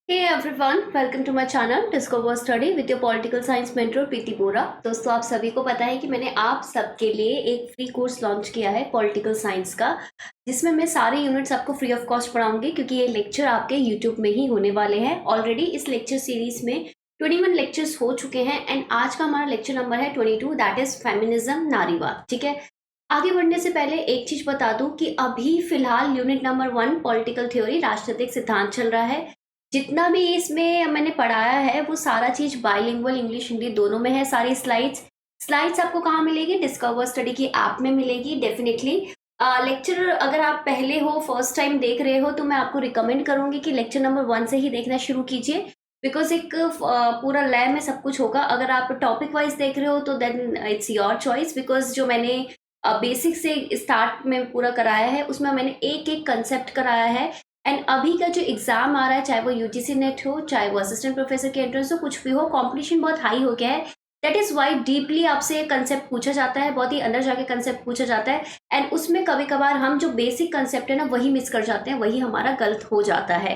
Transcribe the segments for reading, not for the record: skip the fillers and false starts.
Hey everyone, welcome to my channel Discover Study with your political science mentor प्रीति बोरा। दोस्तों, आप सभी को पता है कि मैंने आप सबके लिए एक फ्री कोर्स लॉन्च किया है पॉलिटिकल साइंस का, जिसमें मैं सारे यूनिट्स आपको फ्री ऑफ कॉस्ट पढ़ाऊंगी क्योंकि ये लेक्चर आपके यूट्यूब में ही होने वाले हैं। ऑलरेडी इस लेक्चर सीरीज में 21 लेक्चर्स हो चुके हैं एंड आज का हमारा लेक्चर नंबर है 22, दैट इज फेमिनिज्म, नारीवाद। ठीक है, आगे बढ़ने से पहले एक चीज बता दूं कि अभी फिलहाल यूनिट नंबर 1 पॉलिटिकल थ्योरी राजनीतिक सिद्धांत चल रहा है। जितना भी इसमें मैंने पढ़ाया है वो सारा चीज बाइलिंगुअल इंग्लिश हिंदी दोनों में है। सारी स्लाइड्स आपको कहाँ मिलेगी? डिस्कवर स्टडी की ऐप में मिलेगी डेफिनेटली। लेक्चर अगर आप पहले हो, फर्स्ट टाइम देख रहे हो, तो मैं आपको रिकमेंड करूंगी कि लेक्चर नंबर 1 से ही देखना शुरू कीजिए, बिकॉज एक पूरा लय में सब कुछ होगा। अगर आप टॉपिक वाइज देख रहे हो तो then it's your choice, because जो मैंने बेसिक से स्टार्ट में पूरा कराया है उसमें मैंने एक एक कंसेप्ट कराया है। एंड अभी का जो एग्जाम आ रहा है, चाहे वो यूजीसी नेट हो, चाहे वो असिस्टेंट प्रोफेसर की एंट्रेंस हो, कुछ भी हो, कंपटीशन बहुत हाई हो गया है। दैट इज वाई डीपली आपसे कंसेप्ट पूछा जाता है, बहुत ही अंदर जाके कंसेप्ट पूछा जाता है। एंड उसमें कभी कभार हम जो बेसिक कंसेप्ट है ना वही मिस कर जाते हैं, वही हमारा गलत हो जाता है।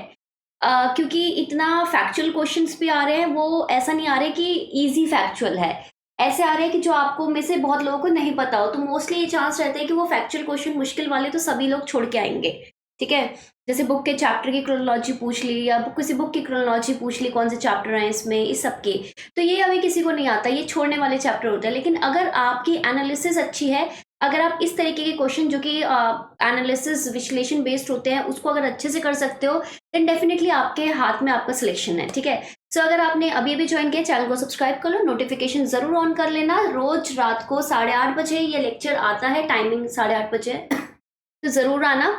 क्योंकि इतना फैक्चुअल क्वेश्चंस भी आ रहे हैं, वो ऐसा नहीं आ रहे कि इजी फैक्चुअल है, ऐसे आ रहे हैं कि जो आपको में से बहुत लोगों को नहीं पता हो, तो मोस्टली ये चांस रहता है कि वो फैक्चुअल क्वेश्चन मुश्किल वाले तो सभी लोग छोड़ के आएंगे। ठीक है, जैसे बुक के चैप्टर की क्रोनोलॉजी पूछ ली या किसी बुक की क्रोनोलॉजी पूछ ली, कौन से चैप्टर हैं इसमें, इस सब के, तो ये अभी किसी को नहीं आता, ये छोड़ने वाले चैप्टर होते हैं। लेकिन अगर आपकी एनालिसिस अच्छी है, अगर आप इस तरीके के क्वेश्चन जो कि एनालिसिस विश्लेषण बेस्ड होते हैं उसको अगर अच्छे से कर सकते हो, देन डेफिनेटली आपके हाथ में आपका सिलेक्शन है। ठीक है, सो अगर आपने अभी अभी ज्वाइन किया, चैनल को सब्सक्राइब कर लो, नोटिफिकेशन जरूर ऑन कर लेना। रोज रात को 8:30 बजे ये लेक्चर आता है, टाइमिंग 8:30 बजे तो जरूर आना।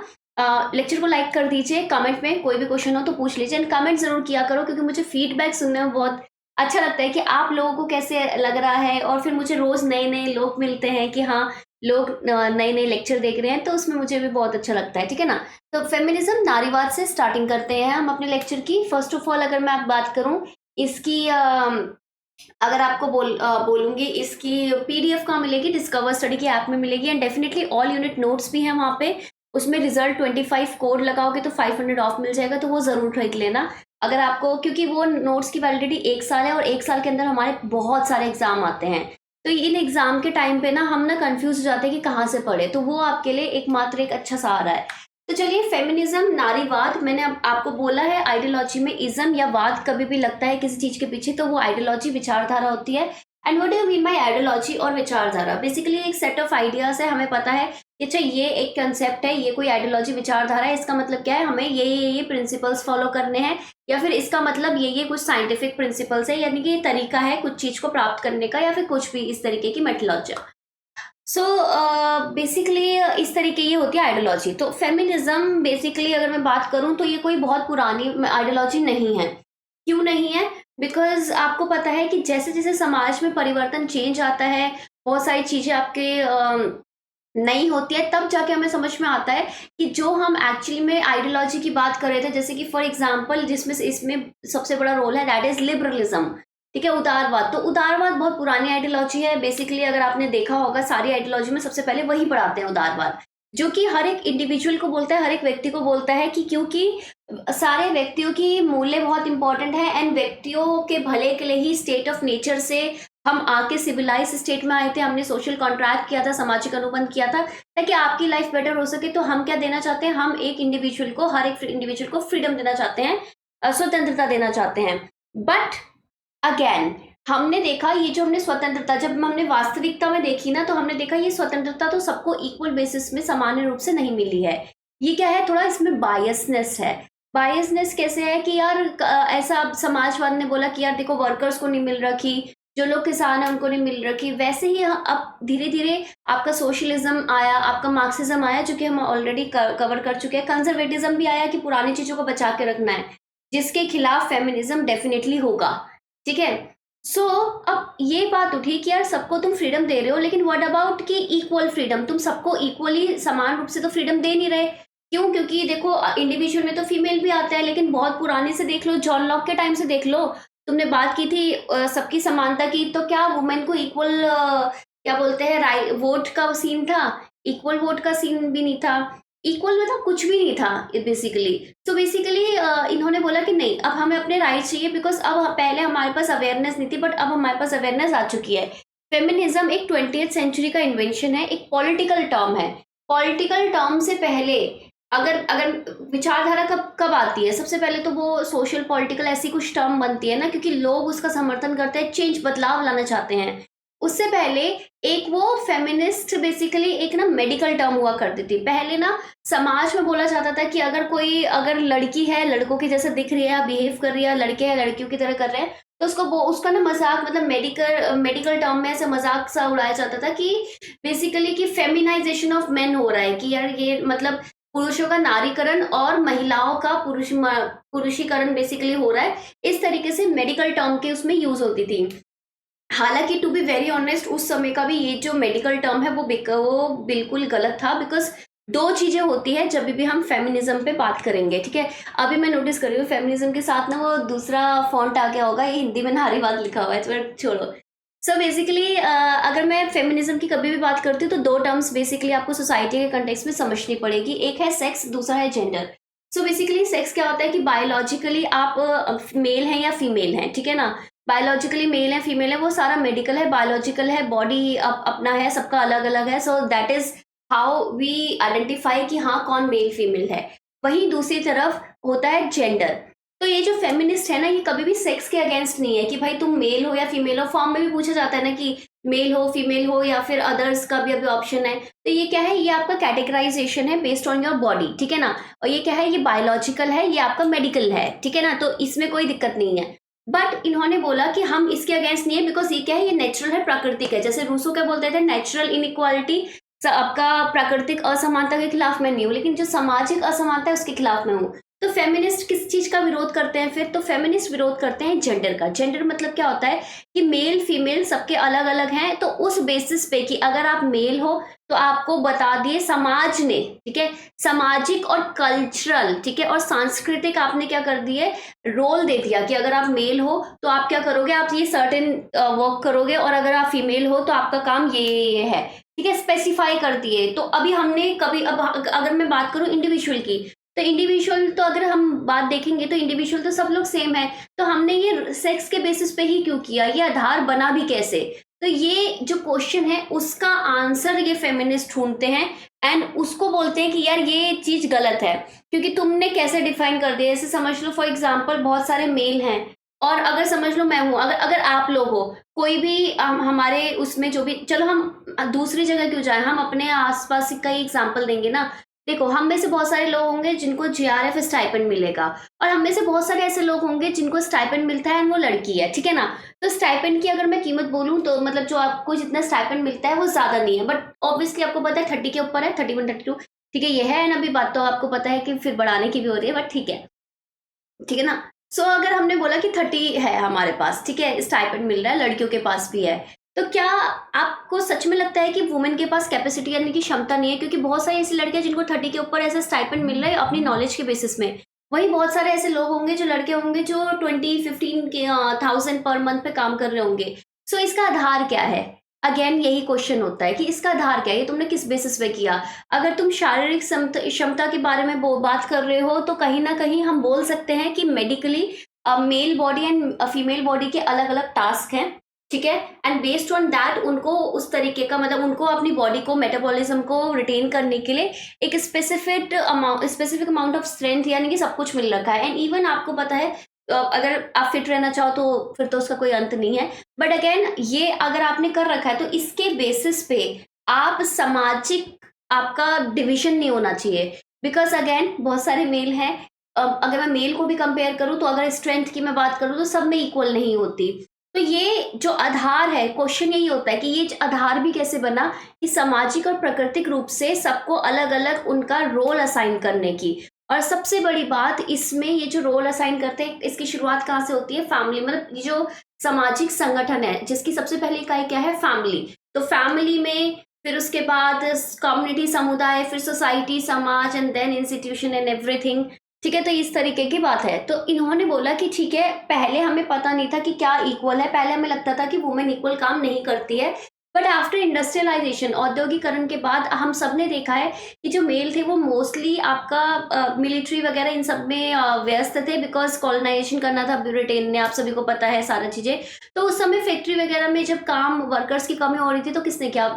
लेक्चर को लाइक कर दीजिए, कमेंट में कोई भी क्वेश्चन हो तो पूछ लीजिए एंड कमेंट जरूर किया करो, क्योंकि मुझे फीडबैक सुनने में बहुत अच्छा लगता है कि आप लोगों को कैसे लग रहा है। और फिर मुझे रोज नए नए लोग मिलते हैं कि हाँ, लोग नए नए लेक्चर देख रहे हैं, तो उसमें मुझे भी बहुत अच्छा लगता है। ठीक है ना, तो फेमिनिज्म नारीवाद से स्टार्टिंग करते हैं हम अपने लेक्चर की। फर्स्ट ऑफ ऑल अगर मैं आप बात करूं इसकी, अगर आपको बोलूंगी इसकी पीडीएफ कहाँ मिलेगी? डिस्कवर स्टडी की ऐप में मिलेगी and definitely all unit notes भी हैं वहाँ पे। उसमें रिजल्ट 25 कोड लगाओगे तो 500 ऑफ मिल जाएगा, तो वो जरूर खरीद लेना अगर आपको, क्योंकि वो नोट्स की वैलिडिटी 1 साल है और 1 साल के अंदर हमारे बहुत सारे एग्जाम आते हैं। तो इन एग्जाम के टाइम पे ना हम ना कंफ्यूज हो जाते हैं कि कहाँ से पढ़े, तो वो आपके लिए एकमात्र एक अच्छा सहारा है। तो चलिए, फेमिनिज्म नारीवाद, मैंने आपको बोला है आइडियोलॉजी में इज्म या वाद कभी भी लगता है किसी चीज के पीछे, तो वो आइडियोलॉजी विचारधारा होती है। And what do you mean by ideology और विचारधारा? बेसिकली एक सेट ऑफ आइडियाज है, हमें पता है कि अच्छा ये एक कंसेप्ट है, ये कोई आइडियोलॉजी विचारधारा है, इसका मतलब क्या है, हमें ये प्रिंसिपल्स फॉलो करने हैं, या फिर इसका मतलब ये कुछ साइंटिफिक प्रिंसिपल्स है, यानी कि ये तरीका है कुछ चीज को प्राप्त करने का, या फिर कुछ भी इस तरीके की मेथोलॉजी। सो बेसिकली इस तरीके ये होती है आइडियोलॉजी। तो फेमिनिज्म बेसिकली अगर मैं बात करूं तो ये कोई बहुत पुरानी आइडियोलॉजी नहीं है। क्यों नहीं है? बिकॉज आपको पता है कि जैसे जैसे समाज में परिवर्तन, चेंज आता है, बहुत सारी चीजें आपके नहीं होती है, तब जाके हमें समझ में आता है कि जो हम एक्चुअली में आइडियोलॉजी की बात कर रहे थे, जैसे कि फॉर एग्जांपल जिसमें इसमें सबसे बड़ा रोल है, दैट इज लिबरलिज्म। ठीक है, उदारवाद। तो उदारवाद बहुत पुरानी आइडियोलॉजी है। बेसिकली अगर आपने देखा होगा, सारी आइडियोलॉजी में सबसे पहले वही पढ़ाते हैं, उदारवाद, जो कि हर एक इंडिविजुअल को बोलता है, हर एक व्यक्ति को बोलता है कि क्योंकि सारे व्यक्तियों की मूल्य बहुत इंपॉर्टेंट है एंड व्यक्तियों के भले के लिए ही स्टेट ऑफ नेचर से हम आके सिविलाइज स्टेट में आए थे, हमने सोशल कॉन्ट्रैक्ट किया था, सामाजिक अनुबंध किया था ताकि आपकी लाइफ बेटर हो सके। तो हम क्या देना चाहते हैं? हम एक इंडिविजुअल को, हर एक इंडिविजुअल को फ्रीडम देना चाहते हैं, स्वतंत्रता देना चाहते हैं। बट अगेन हमने देखा, ये जो हमने स्वतंत्रता जब हमने वास्तविकता में देखी ना, तो हमने देखा ये स्वतंत्रता तो सबको इक्वल बेसिस में सामान्य रूप से नहीं मिली है। ये क्या है? थोड़ा इसमें बायसनेस है। बायसनेस कैसे है कि यार ऐसा समाजवाद ने बोला कि यार देखो, वर्कर्स को नहीं मिल रखी, जो लोग किसान है उनको नहीं मिल रखी। वैसे ही अब धीरे धीरे आपका सोशलिज्म आया, आपका मार्क्सिज्म आया, जो कि हम ऑलरेडी कवर कर चुके हैं। कंजर्वेटिज्म भी आया कि पुरानी चीजों को बचा के रखना है, जिसके खिलाफ फेमिनिज्म डेफिनेटली होगा। ठीक है, सो अब ये बात उठी कि यार सबको तुम फ्रीडम दे रहे हो, लेकिन व्हाट अबाउट कि इक्वल फ्रीडम? तुम सबको इक्वली समान रूप से तो फ्रीडम दे नहीं रहे। क्यों? क्योंकि देखो, इंडिविजुअल में तो फीमेल भी आता है, लेकिन बहुत पुराने से देख लो, जॉन लॉक के टाइम से देख लो, तुमने बात की थी सबकी समानता की, तो क्या वुमेन को इक्वल क्या बोलते हैं, राइट, वोट का सीन था? इक्वल वोट का सीन भी नहीं था, इक्वल मतलब कुछ भी नहीं था बेसिकली। तो बेसिकली इन्होंने बोला कि नहीं, अब हमें अपने राइट चाहिए, बिकॉज अब पहले हमारे पास अवेयरनेस नहीं थी, बट अब हमारे पास अवेयरनेस आ चुकी है। फेमिनिज्म एक 20th सेंचुरी का इन्वेंशन है, एक पॉलिटिकल टर्म है। पॉलिटिकल टर्म से पहले अगर अगर विचारधारा कब कब आती है, सबसे पहले तो वो सोशल पॉलिटिकल ऐसी कुछ टर्म बनती है ना, क्योंकि लोग उसका समर्थन करते हैं, चेंज बदलाव लाना चाहते हैं। उससे पहले एक वो फेमिनिस्ट बेसिकली एक ना मेडिकल टर्म हुआ करती थी। पहले ना समाज में बोला जाता था कि अगर लड़की है लड़कों की जैसे दिख रही है, बिहेव कर रही है, लड़के हैं लड़कियों की तरह कर रहे हैं, तो उसका ना मजाक, मतलब मेडिकल टर्म में ऐसे मजाक सा उड़ाया जाता था कि बेसिकली कि फेमिनाइजेशन ऑफ मेन हो रहा है, कि यार ये मतलब पुरुषों का नारीकरण और महिलाओं का पुरुषीकरण बेसिकली हो रहा है। इस तरीके से मेडिकल टर्म के उसमें यूज होती थी। हालांकि टू बी वेरी ऑनेस्ट उस समय का भी ये जो मेडिकल टर्म है वो बिल्कुल गलत था, बिकॉज दो चीजें होती है जब भी हम फेमिनिज्म पे बात करेंगे, ठीक है। अभी मैं नोटिस कर रही हूँ फेमिनिज्म के साथ ना वो दूसरा फॉन्ट आ गया होगा, ये हिंदी में नारीवाद लिखा हुआ है, तो छोड़ो। सो बेसिकली अगर मैं फेमिनिज्म की कभी भी बात करती हूँ तो दो टर्म्स बेसिकली आपको सोसाइटी के कंटेक्स्ट में समझनी पड़ेगी। एक है सेक्स, दूसरा है जेंडर। सो बेसिकली सेक्स क्या होता है कि बायोलॉजिकली आप मेल हैं या फीमेल हैं, ठीक है ना। बायोलॉजिकली मेल है फीमेल है वो सारा मेडिकल है, बायोलॉजिकल है, बॉडी अपना है, सबका अलग अलग है। So that is how we identify कि हाँ कौन मेल फीमेल है। वहीं दूसरी तरफ होता है जेंडर। तो ये जो फेमिनिस्ट है ना, ये कभी भी सेक्स के अगेंस्ट नहीं है कि भाई तुम मेल हो या फीमेल हो। फॉर्म में भी पूछा जाता है ना कि मेल हो फीमेल हो या फिर अदर्स का भी अभी ऑप्शन है। तो ये क्या है, ये आपका कैटेगराइजेशन है बेस्ड ऑन योर बॉडी, ठीक है ना। और ये क्या है, ये बायोलॉजिकल है, ये आपका मेडिकल है, ठीक है ना। तो इसमें कोई दिक्कत नहीं है। बट इन्होंने बोला कि हम इसके अगेंस्ट नहीं है, बिकॉज ये क्या है, ये नेचुरल है, प्राकृतिक है। जैसे रूसो क्या बोलते थे, नेचुरल इनइक्वालिटी, आपका प्राकृतिक असमानता के खिलाफ मैं नहीं हूँ, लेकिन जो सामाजिक असमानता है उसके खिलाफ मैं हूँ। तो फेमिनिस्ट किस चीज का विरोध करते हैं फिर, तो फेमिनिस्ट विरोध करते हैं जेंडर का। जेंडर मतलब क्या होता है कि मेल फीमेल सबके अलग अलग हैं, तो उस बेसिस पे कि अगर आप मेल हो तो आपको बता दिए समाज ने, ठीक है, सामाजिक और कल्चरल, ठीक है, और सांस्कृतिक आपने क्या कर दिए, रोल दे दिया कि अगर आप मेल हो तो आप क्या करोगे, आप ये सर्टेन वर्क करोगे, और अगर आप फीमेल हो तो आपका काम ये है, ठीक है, स्पेसिफाई कर दिए। तो अभी हमने कभी अब अगर मैं बात करूं इंडिविजुअल की, तो इंडिविजुअल तो अगर हम बात देखेंगे तो इंडिविजुअल तो सब लोग सेम है। तो हमने ये सेक्स के बेसिस पे ही क्यों किया, ये आधार बना भी कैसे। तो ये जो क्वेश्चन है उसका आंसर ये फेमिनिस्ट ढूंढते हैं एंड उसको बोलते हैं कि यार ये चीज गलत है, क्योंकि तुमने कैसे डिफाइन कर दिया। जैसे समझ लो फॉर एग्जांपल बहुत सारे मेल हैं, और अगर समझ लो मैं हूं, अगर अगर आप लोग हो, कोई भी हमारे उसमें जो भी, चलो हम दूसरी जगह क्यों जाए, हम अपने आसपास का ही एग्जांपल देंगे ना। देखो हम में से बहुत सारे लोग होंगे जिनको जीआरएफ स्टाइपेंड मिलेगा, और हम में से बहुत सारे ऐसे लोग होंगे जिनको स्टाइपेंड मिलता है, वो लड़की है, ठीक है ना। तो स्टाइपेंड की अगर मैं कीमत बोलूं तो मतलब जो आपको जितना स्टाइपेंड मिलता है वो ज्यादा नहीं है, बट ऑब्वियसली आपको पता है 30 के ऊपर है, 31 32, ठीक है, ये है ना। अभी बात तो आपको पता है कि फिर बढ़ाने की भी हो रही है, बट ठीक है, ठीक है ना। सो अगर हमने बोला कि 30 है हमारे पास, ठीक है, स्टाइपेंड मिल रहा है, लड़कियों के पास भी है, तो क्या आपको सच में लगता है कि वुमेन के पास कैपेसिटी यानी कि क्षमता नहीं है? क्योंकि बहुत सारी ऐसी लड़कियां जिनको 30 के ऊपर ऐसे स्टाइपेंड मिल रहा है अपनी नॉलेज के बेसिस में। वहीं बहुत सारे ऐसे लोग होंगे जो लड़के होंगे जो 20-15 के 1000 पर मंथ पे काम कर रहे होंगे। सो इसका आधार क्या है? अगेन यही क्वेश्चन होता है कि इसका आधार क्या है, ये तुमने किस बेसिस पे किया। अगर तुम शारीरिक क्षमता के बारे में बात कर रहे हो तो कहीं ना कहीं हम बोल सकते हैं कि medically male body and female body के अलग अलग टास्क हैं, ठीक है, एंड बेस्ड ऑन दैट उनको उस तरीके का, मतलब उनको अपनी बॉडी को, मेटाबॉलिज्म को रिटेन करने के लिए एक स्पेसिफिक अमाउंट ऑफ स्ट्रेंथ यानी कि सब कुछ मिल रखा है। एंड इवन आपको पता है अगर आप फिट रहना चाहो तो फिर तो उसका कोई अंत नहीं है, बट अगेन ये अगर आपने कर रखा है तो इसके बेसिस पे आप सामाजिक, आपका डिविजन नहीं होना चाहिए। बिकॉज अगेन बहुत सारे मेल हैं, अगर मैं मेल को भी कंपेयर करूं तो अगर स्ट्रेंथ की मैं बात करूं तो सब में इक्वल नहीं होती। तो ये जो आधार है, क्वेश्चन यही होता है कि ये आधार भी कैसे बना कि सामाजिक और प्राकृतिक रूप से सबको अलग अलग उनका रोल असाइन करने की। और सबसे बड़ी बात इसमें ये जो रोल असाइन करते हैं इसकी शुरुआत कहाँ से होती है, फैमिली, मतलब ये जो सामाजिक संगठन है जिसकी सबसे पहले इकाई क्या है, फैमिली। तो फैमिली में फिर उसके बाद कम्युनिटी, समुदाय, फिर सोसाइटी, समाज, and then institution and everything, ठीक है। तो इस तरीके की बात है। तो इन्होंने बोला कि ठीक है, पहले हमें पता नहीं था कि क्या इक्वल है, पहले हमें लगता था कि वुमेन इक्वल काम नहीं करती है, बट आफ्टर इंडस्ट्रियलाइजेशन, औद्योगिकरण के बाद हम सब ने देखा है कि जो मेल थे वो मोस्टली आपका मिलिट्री वगैरह इन सब में व्यस्त थे, बिकॉज कॉलोनाइजेशन करना था ब्रिटेन ने, आप सभी को पता है सारा चीजें। तो उस समय फैक्ट्री वगैरह में जब काम वर्कर्स की कमी हो रही थी तो किसने किया?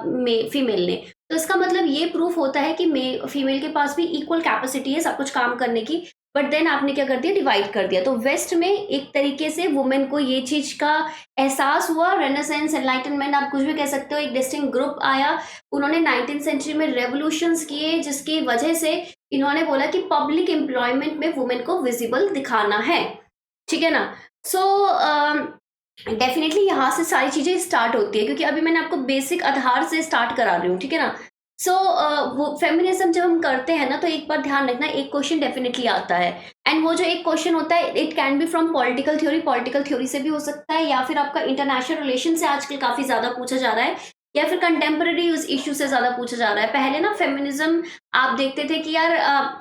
फीमेल ने। तो इसका मतलब ये प्रूफ होता है कि फीमेल के पास भी इक्वल कैपेसिटी है सब कुछ काम करने की। बट देन आपने क्या कर दिया? डिवाइड कर दिया। तो वेस्ट में एक तरीके से वुमेन को ये चीज का एहसास हुआ, रेनेसेंस, एनलाइटनमेंट, आप कुछ भी कह सकते हो, एक डिस्टिंक्ट ग्रुप आया, उन्होंने 19th सेंचुरी में रेवोल्यूशंस किए, जिसकी वजह से इन्होंने बोला कि पब्लिक एम्प्लॉयमेंट में वुमेन को विजिबल दिखाना है, ठीक है ना। सो डेफिनेटली यहाँ से सारी चीजें स्टार्ट होती है, क्योंकि अभी मैंने आपको बेसिक आधार से स्टार्ट करा रही हूँ, ठीक है ना। सो वो फेमिनिज्म जब हम करते हैं ना, तो एक बार ध्यान रखना, एक क्वेश्चन डेफिनेटली आता है, एंड वो जो एक क्वेश्चन होता है, it can be from political theory से भी हो सकता है, या फिर आपका इंटरनेशनल रिलेशन से आजकल काफी ज्यादा पूछा जा रहा है, या फिर कंटेम्पररी इशू से ज्यादा पूछा जा रहा है। पहले ना फेमिनिज्म आप देखते थे कि यार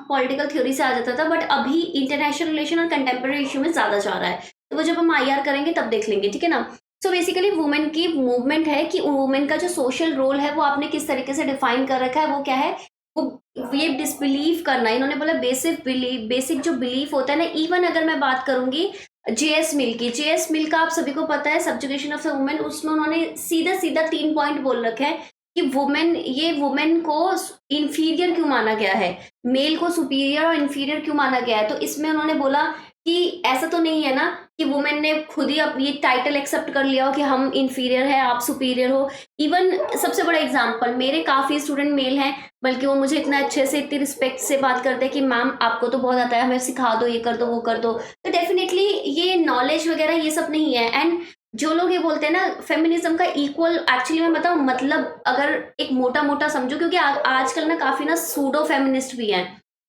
पॉलिटिकल थ्योरी से आ जाता था, बट अभी इंटरनेशनल रिलेशन और कंटेम्पररी इशू में ज्यादा जा रहा है। तो वो जब हम आईआर करेंगे तब देख लेंगे, ठीक है ना। सो बेसिकली वुमेन की मूवमेंट है कि वुमेन का जो सोशल रोल है वो आपने किस तरीके से डिफाइन कर रखा है, वो क्या है? वो ये डिसबिलीव करना। इन्होंने बोला बेसिक जो बिलीफ होता है ना, इवन अगर मैं बात करूंगी जेएस मिल की, जेएस मिल का आप सभी को पता है, सब्जुगेशन ऑफ द वुमेन, उसमें उन्होंने सीधा सीधा 3 पॉइंट बोल रखे हैं कि वुमेन को इंफीरियर क्यों माना गया है, मेल को सुपीरियर और इंफीरियर क्यों माना गया है। तो इसमें उन्होंने बोला कि ऐसा तो नहीं है ना कि वुमेन ने खुद ही ये टाइटल एक्सेप्ट कर लिया हो कि हम इंफीरियर है, आप सुपीरियर हो। इवन सबसे बड़ा एग्जांपल, मेरे काफी स्टूडेंट मेल हैं, बल्कि वो मुझे इतना अच्छे से, इतनी रिस्पेक्ट से बात करते हैं कि मैम आपको तो बहुत आता है, हमें सिखा दो, ये कर दो, वो कर दो। तो डेफिनेटली ये नॉलेज वगैरह ये सब नहीं है। एंड जो लोग ये बोलते हैं ना फेमिनिज्म का इक्वल, एक्चुअली मैं बताऊं मतलब, अगर एक मोटा मोटा समझो, क्योंकि आजकल ना काफी ना सूडो फेमिनिस्ट भी हैं।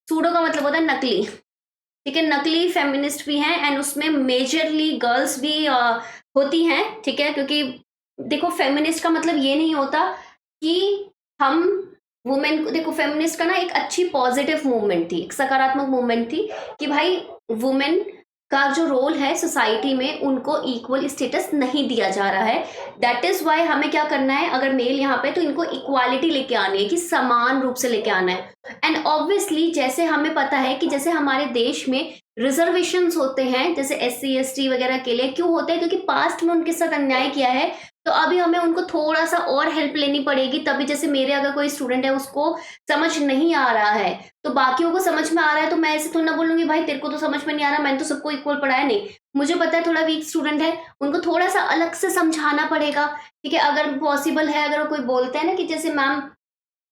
सूडो का मतलब होता है नकली, ठीक है, नकली फेमिनिस्ट भी हैं, एंड उसमें मेजरली गर्ल्स भी होती हैं, ठीक है। क्योंकि देखो फेमिनिस्ट का मतलब ये नहीं होता कि हम वुमेन को, देखो फेमिनिस्ट का ना एक अच्छी पॉजिटिव मूवमेंट थी, एक सकारात्मक मूवमेंट थी कि भाई वुमेन का जो रोल है सोसाइटी में उनको इक्वल स्टेटस नहीं दिया जा रहा है। दैट इज वाई हमें क्या करना है, अगर मेल यहाँ पे, तो इनको इक्वालिटी लेके आनी है, कि समान रूप से लेके आना है। एंड ऑब्वियसली जैसे हमें पता है कि जैसे हमारे देश में रिजर्वेशंस होते हैं, जैसे SC ST वगैरह के लिए क्यों होते हैं, क्योंकि पास्ट में उनके साथ अन्याय किया है, तो अभी हमें उनको थोड़ा सा और हेल्प लेनी पड़ेगी। तभी जैसे मेरे अगर कोई स्टूडेंट है उसको समझ नहीं आ रहा है तो बाकियों को समझ में आ रहा है, तो मैं ऐसे थोड़ा ना बोलूंगी भाई तेरे को तो समझ में नहीं आ रहा, मैंने तो सबको इक्वल पढ़ाया। नहीं, मुझे पता है थोड़ा वीक स्टूडेंट है, उनको थोड़ा सा अलग से समझाना पड़ेगा, ठीक है। अगर पॉसिबल है, अगर कोई बोलते हैं ना कि जैसे मैम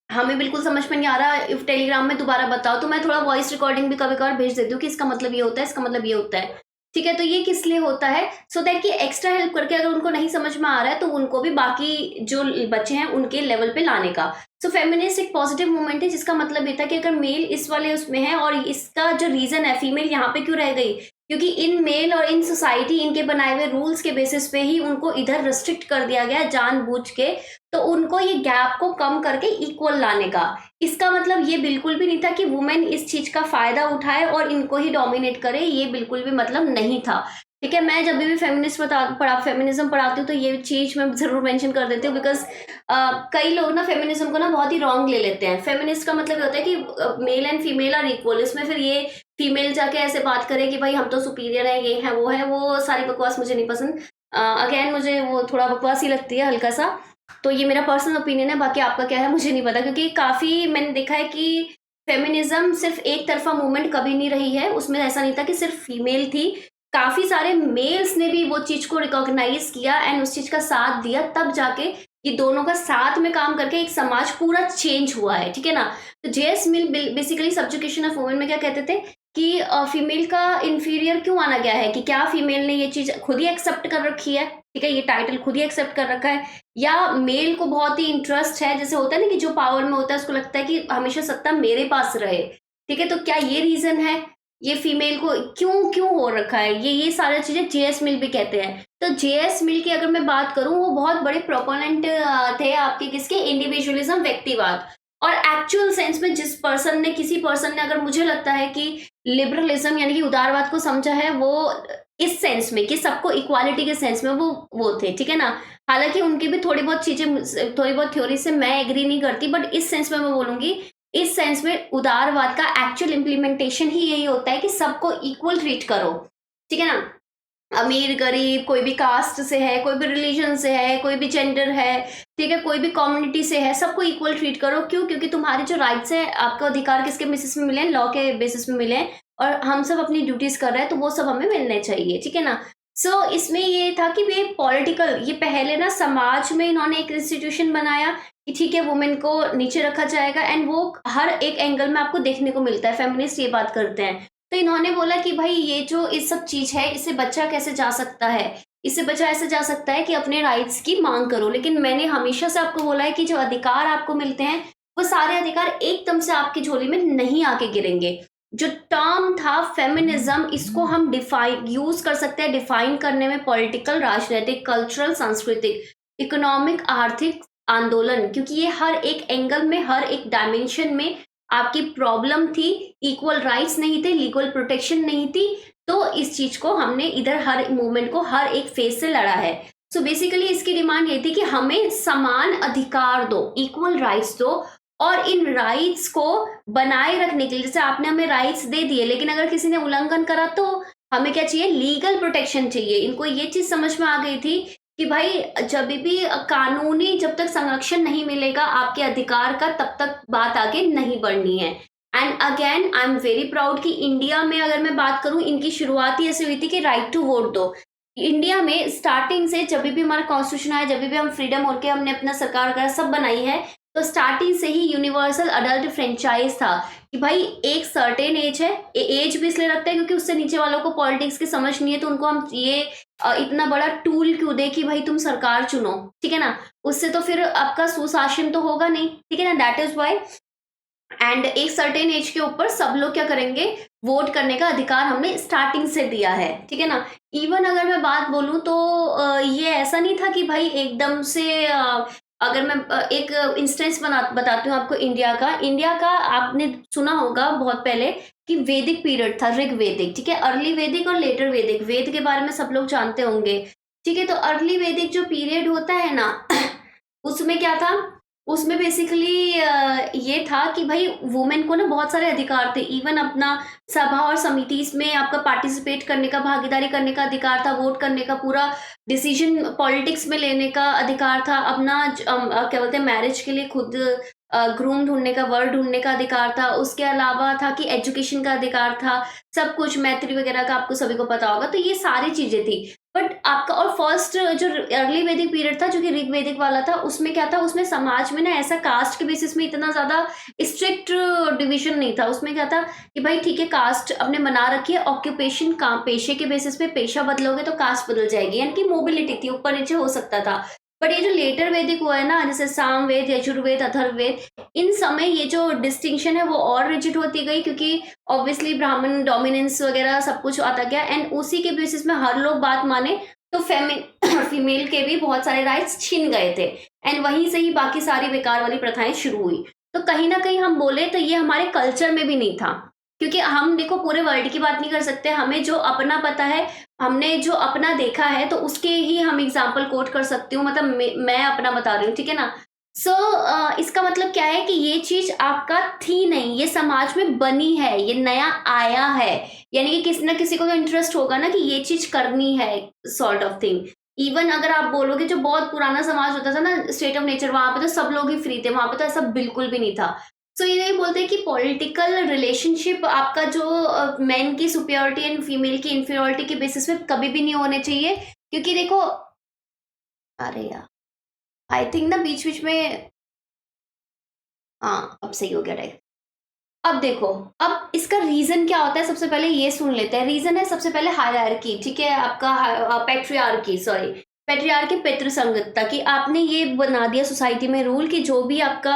हमें बिल्कुल समझ में नहीं आ रहा, इफ टेलीग्राम में दोबारा बताओ, तो मैं थोड़ा वॉइस रिकॉर्डिंग भी कभी कभार भेज देती हूँ कि इसका मतलब ये होता है, इसका मतलब ये होता है, ठीक है। तो ये किस लिए होता है? सो दैट कि एक्स्ट्रा हेल्प करके अगर उनको नहीं समझ में आ रहा है तो उनको भी बाकी जो बच्चे हैं उनके लेवल पे लाने का। सो फेमिनिस्ट एक पॉजिटिव मूवमेंट है, जिसका मतलब ये था कि अगर मेल इस वाले उसमें है, और इसका जो रीजन है फीमेल यहाँ पे क्यों रह गई, क्योंकि इन मेल और इन सोसाइटी, इनके बनाए हुए रूल्स के बेसिस पे ही उनको इधर रिस्ट्रिक्ट कर दिया गया जानबूझ के। तो उनको ये गैप को कम करके इक्वल लाने का, इसका मतलब ये बिल्कुल भी नहीं था कि वुमेन इस चीज का फायदा उठाए और इनको ही डोमिनेट करे, ये बिल्कुल भी मतलब नहीं था, ठीक है। मैं जब भी फेमिनिज्म पढ़ाती हूँ तो ये चीज मैं जरूर मेंशन कर देती हूँ, बिकॉज कई लोग ना फेमिनिज्म को ना बहुत ही रॉन्ग ले लेते हैं। फेमिनिस्ट का मतलब ये होता है कि male and female are equal, इसमें फिर ये फीमेल जाके ऐसे बात करे कि भाई हम तो सुपीरियर है, ये है, वो सारी बकवास मुझे नहीं पसंद। अगेन मुझे वो थोड़ा बकवास ही लगती है हल्का सा। तो ये मेरा पर्सनल ओपिनियन है, बाकी आपका क्या है मुझे नहीं पता, क्योंकि काफी मैंने देखा है कि फेमिनिज्म सिर्फ एक तरफा मूवमेंट कभी नहीं रही है। उसमें ऐसा नहीं था कि सिर्फ फीमेल थी, काफी सारे मेल्स ने भी वो चीज को रिकॉग्नाइज किया एंड उस चीज का साथ दिया, तब जाके ये दोनों का साथ में काम करके एक समाज पूरा चेंज हुआ है, ठीक है ना। तो JS mill basically subjugation of women में क्या कहते थे कि फीमेल का इंफीरियर क्यों माना गया है, कि क्या फीमेल ने ये चीज खुद ही एक्सेप्ट कर रखी है, ठीक है, ये टाइटल खुद ही एक्सेप्ट कर रखा है, या मेल को बहुत ही इंटरेस्ट है, जैसे होता है ना कि जो पावर में होता है उसको लगता है कि हमेशा सत्ता मेरे पास रहे, ठीक है। तो क्या ये रीजन है, ये फीमेल को क्यों क्यों हो रखा है, ये सारी चीजें जेएस मिल भी कहते हैं। तो जेएस मिल की अगर मैं बात करूं, वो बहुत बड़े प्रोपोनेंट थे आपके किसके, इंडिविजुअलिज्म, व्यक्तिवाद। और एक्चुअल सेंस में जिस पर्सन ने, किसी पर्सन ने, अगर मुझे लगता है कि लिबरलिज्म यानी कि उदारवाद को समझा है, वो इस सेंस में कि सबको इक्वालिटी के सेंस में वो थे, ठीक है ना। हालांकि उनकी भी थोड़ी बहुत चीजें, थोड़ी बहुत थ्योरी से मैं एग्री नहीं करती, बट इस सेंस में मैं बोलूंगी, इस सेंस में उदारवाद का एक्चुअल इम्प्लीमेंटेशन ही यही होता है कि सबको इक्वल ट्रीट करो, ठीक है ना। अमीर गरीब, कोई भी कास्ट से है, कोई भी रिलीजन से है, कोई भी जेंडर है, ठीक है, कोई भी कम्युनिटी से है, सबको इक्वल ट्रीट करो। क्यों? क्योंकि तुम्हारे जो राइट्स है, आपका अधिकार किसके बेसिस में मिले हैं? लॉ के बेसिस में मिले हैं, और हम सब अपनी ड्यूटीज कर रहे हैं, तो वो सब हमें मिलने चाहिए, ठीक है ना। इसमें ये था कि ये पॉलिटिकल, ये पहले ना समाज में इन्होंने एक इंस्टीट्यूशन बनाया कि ठीक है, वुमेन को नीचे रखा जाएगा, एंड वो हर एक एंगल में आपको देखने को मिलता है, फेमिनिस्ट ये बात करते हैं। तो इन्होंने बोला कि भाई ये जो इस सब चीज है, इससे बच्चा कैसे जा सकता है, इससे बच्चा ऐसे जा सकता है कि अपने राइट्स की मांग करो। लेकिन मैंने हमेशा से आपको बोला है कि जो अधिकार आपको मिलते हैं, वो सारे अधिकार एकदम से आपकी झोली में नहीं आके गिरेंगे। जो टर्म था फेमिनिज्म, इसको हम डिफाइन यूज कर सकते हैं डिफाइन करने में, पॉलिटिकल, राजनीतिक, कल्चरल, सांस्कृतिक, इकोनॉमिक, आर्थिक आंदोलन, क्योंकि ये हर एक एंगल में, हर एक डायमेंशन में आपकी प्रॉब्लम थी। इक्वल राइट्स नहीं थे, लीगल प्रोटेक्शन नहीं थी, तो इस चीज को हमने इधर हर मूवमेंट को हर एक फेज से लड़ा है। सो बेसिकली इसकी डिमांड ये थी कि हमें समान अधिकार दो, इक्वल राइट्स दो, और इन राइट्स को बनाए रखने के लिए, जैसे आपने हमें राइट्स दे दिए, लेकिन अगर किसी ने उल्लंघन करा तो हमें क्या चाहिए? लीगल प्रोटेक्शन चाहिए। इनको ये चीज समझ में आ गई थी कि भाई जब भी कानूनी, जब तक संरक्षण नहीं मिलेगा आपके अधिकार का, तब तक बात आगे नहीं बढ़नी है। And again I am very proud कि इंडिया में अगर मैं बात करूं, इनकी शुरुआत ही ऐसी हुई थी कि राइट टू वोट दो। इंडिया में स्टार्टिंग से, जब भी हमारा कॉन्स्टिट्यूशन आया, जब भी हम फ्रीडम होकर हमने अपना सरकार वगैरह सब बनाई है, तो स्टार्टिंग से ही यूनिवर्सल अडल्ट फ्रेंचाइज था कि भाई एक सर्टेन एज है। एज भी इसलिए रखते हैं क्योंकि उससे नीचे वालों को पॉलिटिक्स की समझ नहीं है, तो उनको हम ये इतना बड़ा टूल क्यों दे कि भाई तुम सरकार चुनो, ठीक है ना। उससे तो फिर आपका सुशासन तो होगा नहीं, ठीक है ना। दैट इज वाई, एंड एक सर्टेन एज के ऊपर सब लोग क्या करेंगे? वोट करने का अधिकार हमने स्टार्टिंग से दिया है, ठीक है ना। इवन अगर मैं बात बोलूं तो ये ऐसा नहीं था कि भाई एकदम से अगर मैं एक इंस्टेंस बताती हूँ आपको इंडिया का आपने सुना होगा बहुत पहले कि वैदिक पीरियड था, ऋग वैदिक, ठीक है। अर्ली वैदिक और लेटर वैदिक, वेद के बारे में सब लोग जानते होंगे, ठीक है। तो अर्ली वैदिक जो पीरियड होता है ना उसमें क्या था? उसमें बेसिकली ये था कि भाई वुमेन को ना बहुत सारे अधिकार थे। इवन अपना सभा और समिति में आपका पार्टिसिपेट करने का, भागीदारी करने का अधिकार था, वोट करने का, पूरा डिसीजन पॉलिटिक्स में लेने का अधिकार था, अपना क्या बोलते हैं, मैरिज के लिए खुद ग्रूम ढूंढने का, वर ढूंढने का अधिकार था। उसके अलावा था कि एजुकेशन का अधिकार था, सब कुछ, मैत्री वगैरह का आपको सभी को पता होगा। तो ये सारी चीजें थी। बट आपका और फर्स्ट जो अर्ली वैदिक पीरियड था, जो कि ऋग वैदिक वाला था, उसमें क्या था? उसमें समाज में ना ऐसा कास्ट के बेसिस में इतना ज्यादा स्ट्रिक्ट डिवीजन नहीं था। उसमें क्या था कि भाई ठीक है, कास्ट अपने बना रखी है, ऑक्यूपेशन, काम, पेशे के बेसिस पे पेशा बदलोगे तो कास्ट बदल जाएगी, यानी कि मोबिलिटी थी, ऊपर नीचे हो सकता था। बट ये जो लेटर वैदिक हुआ है ना, जैसे सामवेद, यजुर्वेद, अथर्ववेद, इन समय ये जो डिस्टिंक्शन है वो और रिजिड होती गई, क्योंकि ऑब्वियसली ब्राह्मण डोमिनेंस वगैरह सब कुछ आता गया, एंड उसी के बेसिस में हर लोग बात माने, तो फीमेल के भी बहुत सारे राइट्स छीन गए थे, एंड वहीं से ही बाकी सारी बेकार वाली प्रथाएं शुरू हुई। तो कहीं ना कहीं हम बोले तो ये हमारे कल्चर में भी नहीं था, क्योंकि हम देखो पूरे वर्ल्ड की बात नहीं कर सकते, हमें जो अपना पता है, हमने जो अपना देखा है, तो उसके ही हम एग्जाम्पल कोट कर सकती हूँ। मतलब मैं अपना बता रही हूँ, ठीक है ना। इसका मतलब क्या है कि ये चीज आपका थी नहीं, ये समाज में बनी है, ये नया आया है, यानी कि किसी ना किसी को तो इंटरेस्ट होगा ना कि ये चीज करनी है, सॉर्ट ऑफ थिंग। इवन अगर आप बोलोगे जो बहुत पुराना समाज होता था ना, स्टेट ऑफ नेचर, वहां पे तो सब लोग ही फ्री थे, वहां पे तो ऐसा बिल्कुल भी नहीं था। ये नहीं बोलते हैं कि पॉलिटिकल रिलेशनशिप आपका जो मेन की सुपियोरिटी एंड फीमेल की इंफीरियोरिटी के बेसिस पे कभी भी नहीं होने चाहिए, क्योंकि देखो, अरे यार, आई थिंक ना बीच बीच में, हाँ अब सही हो गया टाइप। अब देखो, अब इसका रीजन क्या होता है, सबसे पहले ये सुन लेते हैं। रीजन है सबसे पहले हायरार्की, ठीक है, आपका पैट्रियार्की, सॉरी पैट्रियार्की, पितृसंगतता, कि आपने ये बना दिया सोसाइटी में रूल कि जो भी आपका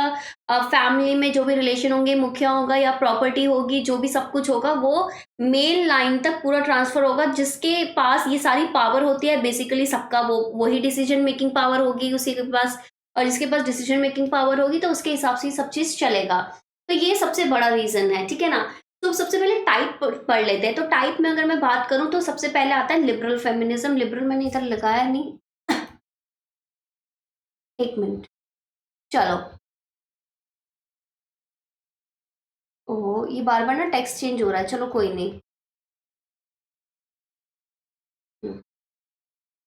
फैमिली में जो भी रिलेशन होंगे, मुखिया होगा या प्रॉपर्टी होगी, जो भी सब कुछ होगा, वो मेल लाइन तक पूरा ट्रांसफर होगा। जिसके पास ये सारी पावर होती है बेसिकली सबका, वो वही डिसीजन मेकिंग पावर होगी उसी के पास, और जिसके पास डिसीजन मेकिंग पावर होगी तो उसके हिसाब से सब चीज चलेगा। तो ये सबसे बड़ा रीजन है, ठीक है ना। तो सबसे पहले टाइप पढ़ लेते हैं। तो टाइप में अगर मैं बात करूं तो सबसे पहले आता है लिबरल फेमिनिज्म। लिबरल मैंने इधर लगाया नहीं, एक मिनट, चलो। ओह, ये बार बार ना टेक्स्ट चेंज हो रहा है, चलो कोई नहीं।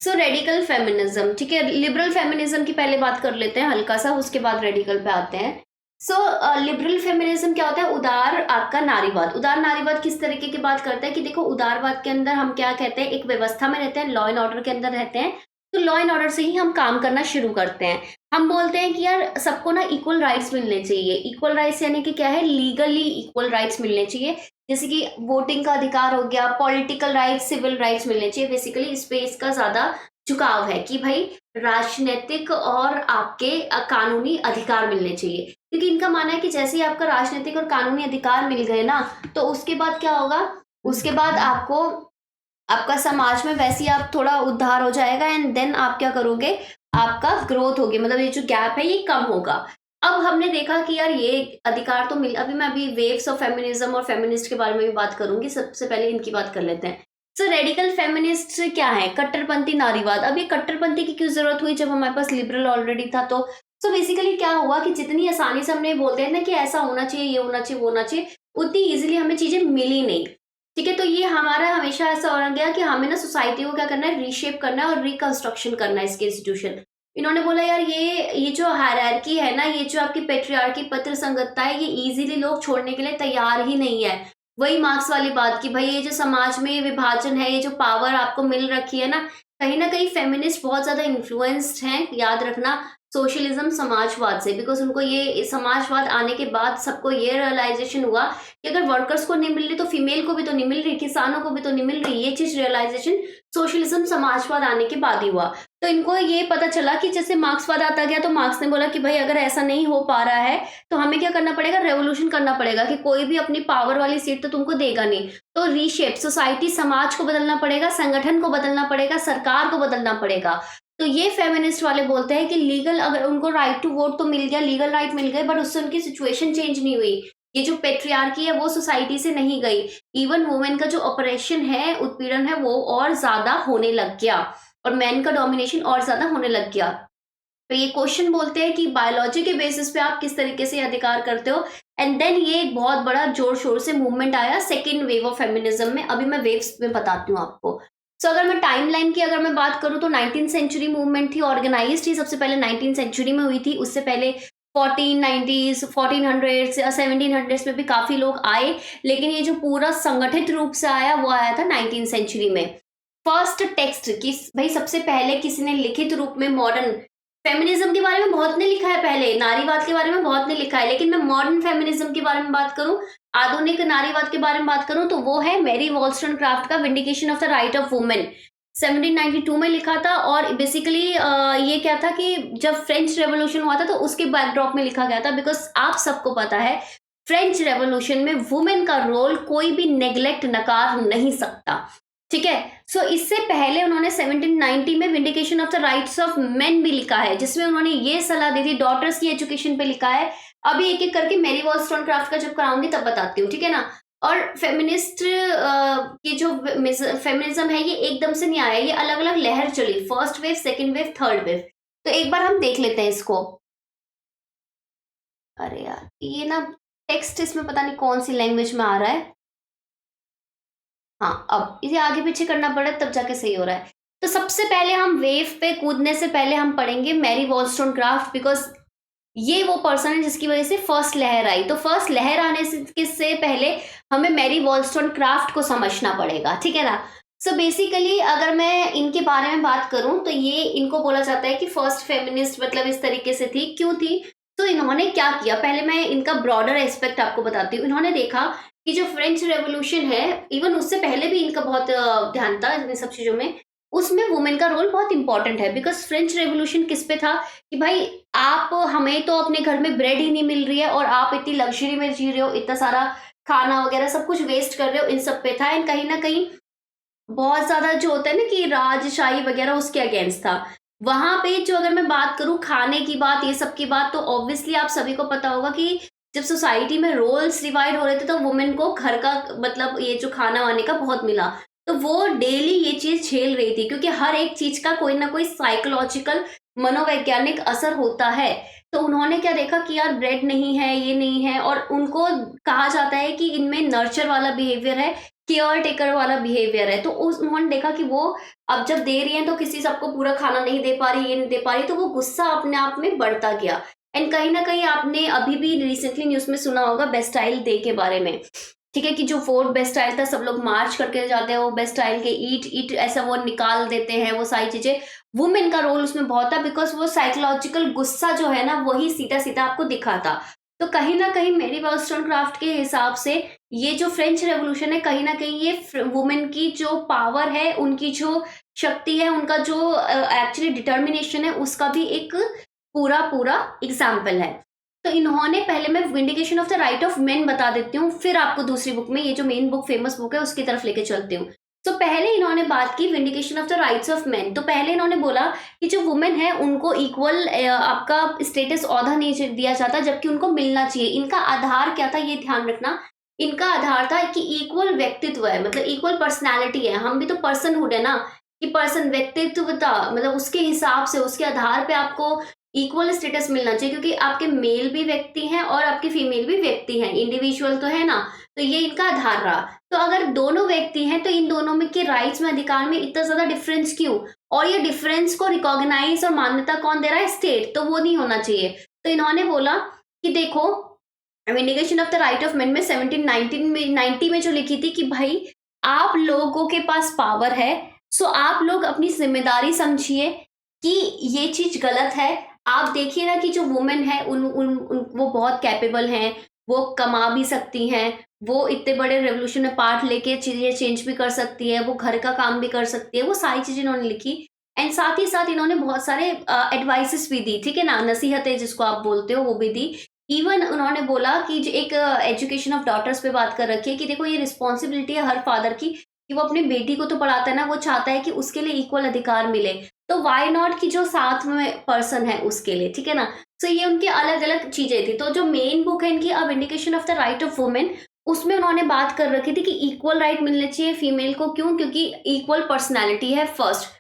सो रेडिकल फेमिनिज्म, ठीक है। लिबरल फेमिनिज्म की पहले बात कर लेते हैं हल्का सा, उसके बाद रेडिकल पे आते हैं। सो लिबरल फेमिनिज्म क्या होता है? उदार आपका नारीवाद। उदार नारीवाद किस तरीके की बात करता है कि देखो, उदारवाद के अंदर हम क्या कहते हैं, एक व्यवस्था में रहते हैं, लॉ एंड ऑर्डर के अंदर रहते हैं। तो लॉ एंड ऑर्डर से ही हम काम करना शुरू करते हैं। हम बोलते हैं कि यार सबको ना इक्वल राइट्स मिलने चाहिए। इक्वल राइट्स यानी कि क्या है, लीगली इक्वल राइट्स मिलने चाहिए। जैसे कि वोटिंग का अधिकार हो गया, पॉलिटिकल राइट्स, सिविल राइट्स मिलने चाहिए। बेसिकली इस पे इसका ज्यादा झुकाव है कि भाई राजनीतिक और आपके कानूनी अधिकार मिलने चाहिए। क्योंकि इनका मानना है कि जैसे ही आपका राजनीतिक और कानूनी अधिकार मिल गए ना, तो उसके बाद क्या होगा, उसके बाद आपको आपका समाज में वैसे ही आप थोड़ा उद्धार हो जाएगा, एंड देन आप क्या करोगे, आपका ग्रोथ होगी, मतलब ये जो गैप है ये कम होगा। अब हमने देखा कि यार ये अधिकार तो मिल, अभी वेव्स ऑफ फेमिनिज्म और फेमिनिस्ट के बारे में भी बात करूंगी। सबसे पहले इनकी बात कर लेते हैं। सो रेडिकल फेमिनिस्ट क्या है? कट्टरपंथी नारीवाद। अब ये कट्टरपंथी की क्यों जरूरत हुई जब हमारे पास लिबरल ऑलरेडी था? तो सो बेसिकली क्या हुआ कि जितनी आसानी से हमने बोलते हैं ना कि ऐसा होना चाहिए, ये होना चाहिए, वो होना चाहिए, उतनी इजीली हमें चीजें मिली नहीं। ठीक है, तो ये हमारा हमेशा ऐसा हो गया कि हमें ना सोसाइटी को क्या करना है, रीशेप करना है और रिकंस्ट्रक्शन करना है इसके इंस्टीट्यूशन। इन्होंने बोला यार ये जो हायरार्की है ना, ये जो आपकी पेट्रियार्की, पत्र संगतता है, ये इजीली लोग छोड़ने के लिए तैयार ही नहीं है। वही मार्क्स वाली बात कि भाई ये जो समाज में विभाजन है, ये जो पावर आपको मिल रखी है ना कहीं फेमिनिस्ट बहुत ज्यादा इन्फ्लुएंस्ड हैं, याद रखना, सोशलिज्म समाजवाद से। बिकॉज उनको ये समाजवाद आने के बाद सबको ये रियलाइजेशन हुआ कि अगर वर्कर्स को नहीं मिल रही तो फीमेल को भी तो नहीं मिल रही, किसानों को भी तो नहीं मिल रही। ये चीज रियलाइजेशन सोशलिज्म समाजवाद आने के बाद ही हुआ। तो इनको ये पता चला कि जैसे मार्क्सवाद आता गया, तो मार्क्स ने बोला कि भाई अगर ऐसा नहीं हो पा रहा है तो हमें क्या करना पड़ेगा, रेवोल्यूशन करना पड़ेगा, कि कोई भी अपनी पावर वाली सीट तो तुमको देगा नहीं। तो रीशेप सोसाइटी, समाज को बदलना पड़ेगा, संगठन को बदलना पड़ेगा, सरकार को बदलना पड़ेगा। तो ये फेमिनिस्ट वाले बोलते हैं कि लीगल, अगर उनको राइट टू वोट तो मिल गया, लीगल राइट मिल गए, बट उससे उनकी सिचुएशन चेंज नहीं हुई। ये जो पेट्रियार्की है वो सोसाइटी से नहीं गई। इवन वुमेन का जो ऑपरेशन है, उत्पीड़न है, वो और ज्यादा होने लग गया और मैन का डोमिनेशन और ज्यादा होने लग गया। तो ये क्वेश्चन बोलते हैं कि बायोलॉजी के बेसिस पे आप किस तरीके से अधिकार करते हो। एंड देन ये एक बहुत बड़ा जोर शोर से मूवमेंट आया सेकेंड वेव ऑफ फेमिनिज्म में। अभी मैं वेव्स में बताती हूँ आपको। सो अगर मैं टाइमलाइन की अगर मैं बात करूँ तो 19th सेंचुरी मूवमेंट थी, ऑर्गेनाइज थी, सबसे पहले 19th सेंचुरी में हुई थी। उससे पहले 1490s 1400s या 1700s में भी काफी लोग आए, लेकिन ये जो पूरा संगठित रूप से आया वो आया था 19th सेंचुरी में। फर्स्ट टेक्स्ट किस भाई, सबसे पहले किसी ने लिखित रूप में मॉडर्न फेमिनिज्म के बारे में बहुत ने लिखा है, पहले नारीवाद के बारे में बहुत ने लिखा है, लेकिन मैं मॉडर्न फेमिनिज्म के बारे में बात करूं, आधुनिक नारीवाद के बारे में बात करूं, तो वो है मैरी वॉलस्टोनक्राफ्ट का vindication of the right of women, 1792 में लिखा था। और बेसिकली ये क्या था कि जब फ्रेंच रेवोल्यूशन हुआ था तो उसके बैकड्रॉप में लिखा गया था। बिकॉज आप सबको पता है फ्रेंच रेवोल्यूशन में वुमेन का रोल कोई भी नेग्लेक्ट, नकार नहीं सकता। ठीक है, सो इससे पहले उन्होंने 1790 में vindication of the rights of main भी लिखा है, जिसमें उन्होंने ये सलाह दी थी डॉटर्स की एजुकेशन पे लिखा है। अभी एक एक करके मैरी वॉलस्टोनक्राफ्ट का जब कराऊंगी तब बताती हूँ, ठीक है ना। और फेमिनिस्ट की जो फेमिनिज्म है ये एकदम से नहीं आया, ये अलग अलग लहर चली, first wave, second wave, third wave. तो एक बार हम देख लेते हैं इसको। अरे यार ये ना टेक्स्ट इसमें पता नहीं कौन सी लैंग्वेज में आ रहा है। हाँ, अब इसे आगे पीछे करना पड़ा तब जाके सही हो रहा है। तो सबसे पहले हम वेव पे कूदने से पहले हम पढ़ेंगे मैरी वॉलस्टोनक्राफ्ट, बिकॉज ये वो पर्सन है जिसकी वजह से फर्स्ट लहर आई। तो फर्स्ट लहर आने से पहले हमें मैरी वॉलस्टोनक्राफ्ट को समझना पड़ेगा, ठीक है ना। सो बेसिकली अगर मैं इनके बारे में बात करूं तो ये, इनको बोला जाता है कि फर्स्ट फेमिनिस्ट, मतलब इस तरीके से थी। क्यों थी? तो इन्होंने क्या किया, पहले मैं इनका ब्रॉडर एस्पेक्ट आपको बताती हूँ। इन्होंने देखा कि जो फ्रेंच रेवोल्यूशन है, इवन उससे पहले भी इनका बहुत ध्यान था इन सब चीजों में, उसमें वुमेन का रोल बहुत इंपॉर्टेंट है। बिकॉज फ्रेंच रेवोल्यूशन किस पे था कि भाई आप, हमें तो अपने घर में ब्रेड ही नहीं मिल रही है और आप इतनी लग्जरी में जी रहे हो, इतना सारा खाना वगैरह सब कुछ वेस्ट कर रहे हो, इन सब पे था। एंड कहीं ना कहीं बहुत ज्यादा जो होता है ना कि राजशाही वगैरह, उसके अगेंस्ट था। वहां पे जो अगर मैं बात करूं खाने की बात, ये सब की बात, तो ऑब्वियसली आप सभी को पता होगा कि जब सोसाइटी में रोल्स डिवाइड हो रहे थे तो वुमेन को घर का मतलब ये जो खाना वाने का बहुत मिला, तो वो डेली ये चीज झेल रही थी क्योंकि हर एक चीज का कोई ना कोई साइकोलॉजिकल मनोवैज्ञानिक असर होता है। तो उन्होंने क्या देखा कि यार ब्रेड नहीं है, ये नहीं है, और उनको कहा जाता है कि इनमें नर्चर वाला बिहेवियर है, केयर टेकर वाला बिहेवियर है। तो उन्होंने देखा कि वो अब जब दे रही है तो किसी सबको पूरा खाना नहीं दे पा रही, ये नहीं दे पा रही, तो वो गुस्सा अपने आप में बढ़ता गया। एंड कहीं ना कहीं आपने अभी भी रिसेंटली न्यूज में सुना होगा बेस्टाइल डे के बारे में, ठीक है, कि जो फोर्थ बेस्टाइल था सब लोग मार्च करके जाते हैं, वो बेस्टाइल के ईट ईट ऐसा वो निकाल देते हैं, वो सारी चीजें। वुमेन का रोल उसमें बहुत था बिकॉज वो साइकोलॉजिकल गुस्सा जो है ना वही सीधा सीधा आपको दिखाता। तो कहीं ना कहीं मेरी वॉलस्टोनक्राफ्ट के हिसाब से ये जो फ्रेंच रेवोल्यूशन है कहीं ना कहीं ये वुमेन की जो पावर है, उनकी जो शक्ति है, उनका जो एक्चुअली डिटर्मिनेशन है, उसका भी एक पूरा पूरा एग्जाम्पल है। तो इन्होंने पहले मैं vindication of the right of main बता देती हूँ, फिर आपको दूसरी बुक में ये जो मेन बुक फेमस बुक है उसकी तरफ लेके चलती हूँ। तो पहले इन्होंने बात की vindication of the rights of main. तो पहले इन्होंने बोला कि जो वुमेन है उनको इक्वल आपका स्टेटस औहदा नहीं दिया जाता, जबकि उनको मिलना चाहिए। इनका आधार क्या था ये ध्यान रखना, इनका आधार था कि इक्वल व्यक्तित्व है, मतलब इक्वल पर्सनैलिटी है, हम भी तो पर्सनहुड है ना, कि पर्सन व्यक्तित्वता मतलब उसके हिसाब से उसके आधार पे आपको इक्वल स्टेटस मिलना चाहिए, क्योंकि आपके मेल भी व्यक्ति हैं और आपके फीमेल भी व्यक्ति हैं, इंडिविजुअल तो है ना। तो ये इनका आधार रहा। तो अगर दोनों व्यक्ति हैं तो इन दोनों में के राइट्स में अधिकार में इतना ज्यादा डिफरेंस क्यों, और ये डिफरेंस को रिकॉग्नाइज और मान्यता कौन दे रहा है, स्टेट, तो वो नहीं होना चाहिए। तो इन्होंने बोला कि देखो vindication of the right of main में 1790 में जो लिखी थी कि भाई आप लोगों के पास पावर है, सो आप लोग अपनी जिम्मेदारी समझिए कि ये चीज गलत है। आप देखिए ना कि जो वुमेन है वो बहुत कैपेबल हैं, वो कमा भी सकती हैं, वो इतने बड़े रेवोल्यूशन में पार्ट लेके चीजें चेंज भी कर सकती है, वो घर का काम भी कर सकती है, वो सारी चीजें इन्होंने लिखी। एंड साथ ही साथ इन्होंने बहुत सारे एडवाइसेस भी दी, ठीक है ना, नसीहतें जिसको आप बोलते हो वो भी दी। इवन उन्होंने बोला कि जो एक एजुकेशन ऑफ डॉटर्स पे बात कर रखी है कि देखो ये रिस्पॉन्सिबिलिटी है हर फादर की कि वो अपनी बेटी को तो पढ़ाता है ना, वो चाहता है कि उसके लिए इक्वल अधिकार मिले, तो वाई नॉट कि जो साथ में पर्सन है उसके लिए, ठीक है ना। तो ये उनकी अलग अलग चीजें थी। तो जो मेन बुक है इनकी अब indication of the right of women, उसमें उन्होंने बात कर रखी थी कि इक्वल राइट मिलने चाहिए फीमेल को। क्यों? क्योंकि इक्वल पर्सनैलिटी है फर्स्ट।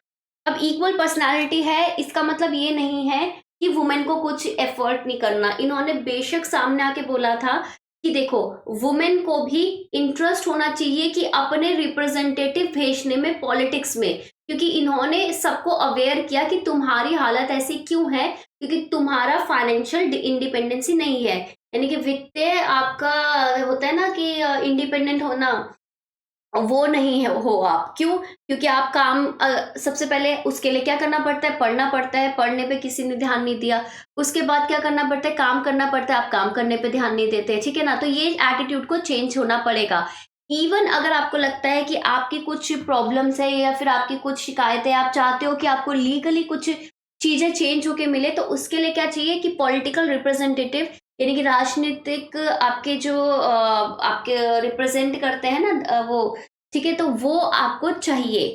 अब इक्वल पर्सनैलिटी है इसका मतलब ये नहीं है कि वुमेन को कुछ एफर्ट नहीं करना। इन्होंने बेशक सामने आके बोला था कि देखो वुमेन को भी इंटरेस्ट होना चाहिए कि अपने रिप्रेजेंटेटिव भेजने में पॉलिटिक्स में, क्योंकि इन्होंने सबको अवेयर किया कि तुम्हारी हालत ऐसी क्यों है, क्योंकि तुम्हारा फाइनेंशियल इंडिपेंडेंसी नहीं है, यानी कि वित्तीय आपका होता है ना कि इंडिपेंडेंट होना, वो नहीं है हो आप। क्यों? क्योंकि आप काम सबसे पहले उसके लिए क्या करना पड़ता है, पढ़ना पड़ता है, पढ़ने पे किसी ने ध्यान नहीं दिया। उसके बाद क्या करना पड़ता है, काम करना पड़ता है, आप काम करने पे ध्यान नहीं देते, ठीक है ना। तो ये एटीट्यूड को चेंज होना पड़ेगा। इवन अगर आपको लगता है कि आपकी कुछ प्रॉब्लम्स है या फिर आपकी कुछ शिकायतें, आप चाहते हो कि आपको लीगली कुछ चीजें चेंज होके मिले, तो उसके लिए क्या चाहिए कि पॉलिटिकल रिप्रेजेंटेटिव, यानी कि राजनीतिक आपके जो आपके रिप्रेजेंट करते हैं ना वो, ठीक है, तो वो आपको चाहिए,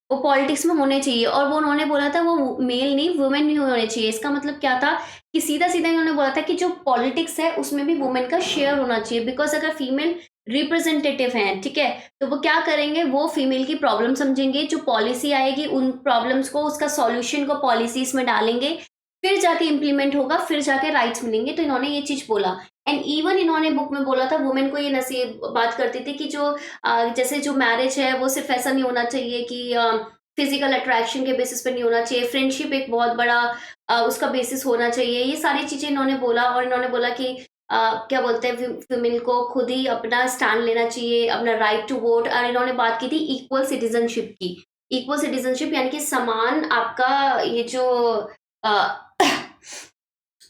वो पॉलिटिक्स में होने चाहिए। और वो उन्होंने बोला था वो मेल नहीं वुमेन नहीं होने चाहिए। इसका मतलब क्या था कि सीधा सीधा इन्होंने बोला था कि जो पॉलिटिक्स है उसमें भी वुमेन का शेयर होना चाहिए, बिकॉज अगर फीमेल रिप्रेजेंटेटिव हैं, ठीक है, तो वो क्या करेंगे, वो फीमेल की प्रॉब्लम समझेंगे, जो पॉलिसी आएगी उन प्रॉब्लम्स को, उसका सॉल्यूशन को पॉलिसीज में डालेंगे, फिर जाके इम्प्लीमेंट होगा, फिर जाके राइट्स मिलेंगे। तो इन्होंने ये चीज बोला। एंड इवन इन्होंने बुक में बोला था वुमेन को ये नसीब बात करती थी कि जो जैसे जो मैरिज है वो सिर्फ ऐसा नहीं होना चाहिए कि फिजिकल अट्रैक्शन के बेसिस पे नहीं होना चाहिए, फ्रेंडशिप एक बहुत बड़ा उसका बेसिस होना चाहिए। ये सारी चीजें इन्होंने बोला। और इन्होंने बोला कि क्या बोलते हैं फीमेल को खुद ही अपना स्टैंड लेना चाहिए, अपना राइट टू वोट। और इन्होंने बात की थी इक्वल सिटीजनशिप की। इक्वल सिटीजनशिप यानी कि समान आपका ये जो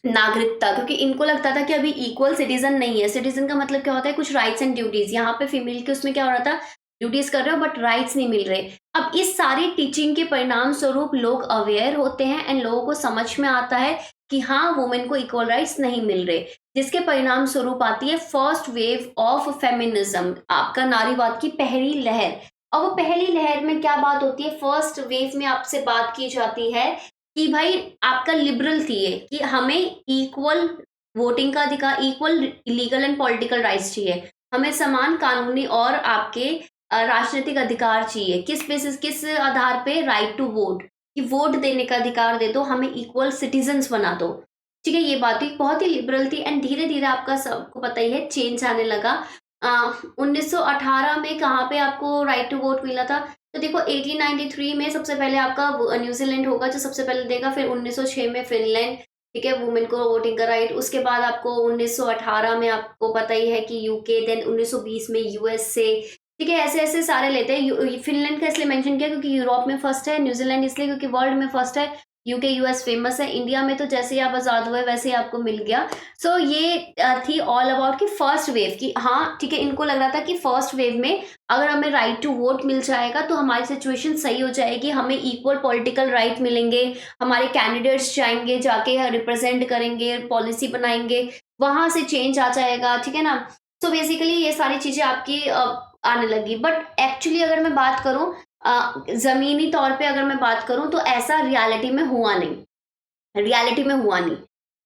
नागरिकता, क्योंकि इनको लगता था कि अभी इक्वल सिटीजन नहीं है। सिटीजन का मतलब क्या होता है, कुछ राइट्स एंड ड्यूटीज। यहाँ पे फीमेल के उसमें क्या हो रहा था, ड्यूटीज कर रहे हो बट राइट्स नहीं मिल रहे। अब इस सारी टीचिंग के परिणाम स्वरूप लोग अवेयर होते हैं एंड लोगों को समझ में आता है कि हाँ वुमेन को इक्वल राइट्स नहीं मिल रहे, जिसके परिणाम स्वरूप आती है फर्स्ट वेव ऑफ फेमिनिज्म, आपका नारीवाद की पहली लहर। और वो पहली लहर में क्या बात होती है, फर्स्ट वेव में आपसे बात की जाती है कि भाई आपका लिबरल थी कि हमें इक्वल वोटिंग का अधिकार, equal legal and political rights चाहिए। हमें समान कानूनी और आपके राजनीतिक अधिकार चाहिए। किस बेसिस, किस आधार पे? राइट टू वोट, कि वोट देने का अधिकार दे दो, हमें इक्वल सिटीजन्स बना दो। ठीक है, ये बात हुई, बहुत ही लिबरल थी। एंड धीरे धीरे आपका सबको पता ही है चेंज आने लगा। 1918 में कहाँ पे आपको राइट टू वोट मिला था? तो देखो 1893 में सबसे पहले आपका न्यूजीलैंड होगा जो सबसे पहले देगा, फिर 1906 में फिनलैंड, ठीक है, वुमेन को वोटिंग का राइट। उसके बाद आपको 1918 में आपको पता ही है कि यूके, देन 1920 में यूएसए, ठीक है, ऐसे ऐसे सारे लेते हैं। फिनलैंड का इसलिए मेंशन किया क्योंकि यूरोप में फर्स्ट है, न्यूजीलैंड इसलिए क्योंकि वर्ल्ड में फर्स्ट है, यूके यूएस फेमस है। इंडिया में तो जैसे ही आप आजाद हुए वैसे ही आपको मिल गया। सो ये थी ऑल अबाउट की फर्स्ट वेव की। हाँ ठीक है, इनको लग रहा था कि फर्स्ट वेव में अगर हमें राइट टू वोट मिल जाएगा तो हमारी सिचुएशन सही हो जाएगी, हमें इक्वल पॉलिटिकल राइट मिलेंगे, हमारे कैंडिडेट्स जाएंगे, जाके रिप्रेजेंट करेंगे, पॉलिसी बनाएंगे, वहां से चेंज आ जाएगा, ठीक है ना। सो बेसिकली ये सारी चीजें आपकी आने लगी। बट एक्चुअली अगर मैं बात करूं, जमीनी तौर पे अगर मैं बात करूं तो ऐसा रियलिटी में हुआ नहीं, रियलिटी में हुआ नहीं,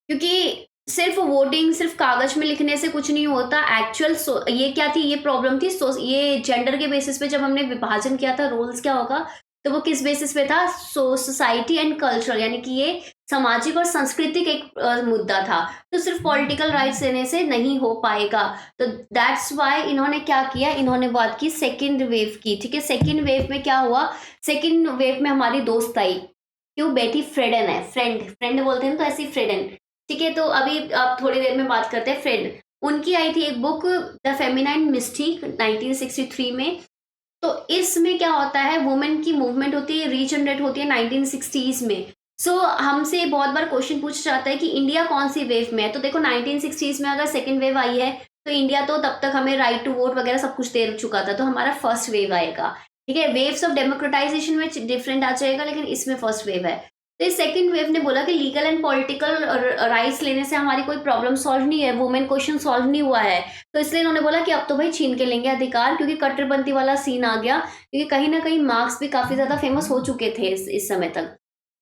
क्योंकि सिर्फ वोटिंग, सिर्फ कागज में लिखने से कुछ नहीं होता। एक्चुअल ये क्या थी, ये प्रॉब्लम थी, ये जेंडर के बेसिस पे जब हमने विभाजन किया था, रोल्स क्या होगा, तो वो किस बेसिस पे था? सोसाइटी एंड कल्चर, यानी कि ये सामाजिक और सांस्कृतिक एक मुद्दा था। तो सिर्फ पॉलिटिकल राइट्स देने से नहीं हो पाएगा। तो दैट्स वाई इन्होंने क्या किया, इन्होंने बात की सेकेंड वेव की। ठीक है, सेकेंड वेव में क्या हुआ? सेकेंड वेव में हमारी दोस्त आई, क्यों? बेटी फ्रेडन है, फ्रेंड, फ्रेंड बोलते हैं तो ऐसी फ्रेडन, ठीक है। तो अभी आप थोड़ी देर में बात करते हैं फ्रेंड। उनकी आई थी एक बुक, द फेमिनाइन मिस्टीक, 1963 में। तो इसमें क्या होता है, वुमेन की मूवमेंट होती है, रीजनरेट होती है 1960s में। सो हमसे बहुत बार क्वेश्चन पूछा जाता है कि इंडिया कौन सी वेव में है। तो देखो 1960s में अगर सेकेंड वेव आई है तो इंडिया तो तब तक हमें राइट टू वोट वगैरह सब कुछ दे चुका था, तो हमारा फर्स्ट वेव आएगा। ठीक है, वेव्स ऑफ डेमोक्रेटाइजेशन में डिफरेंट आ जाएगा, लेकिन इसमें फर्स्ट वेव है। तो इस सेकंड वेव ने बोला कि लीगल एंड पॉलिटिकल राइट्स लेने से हमारी कोई प्रॉब्लम सॉल्व नहीं है, वुमेन क्वेश्चन सॉल्व नहीं हुआ है। तो इसलिए इन्होंने बोला कि अब तो भाई छीन के लेंगे अधिकार, क्योंकि कट्टरपंथी वाला सीन आ गया, क्योंकि कहीं ना कहीं मार्क्स भी काफी ज्यादा फेमस हो चुके थे इस समय तक।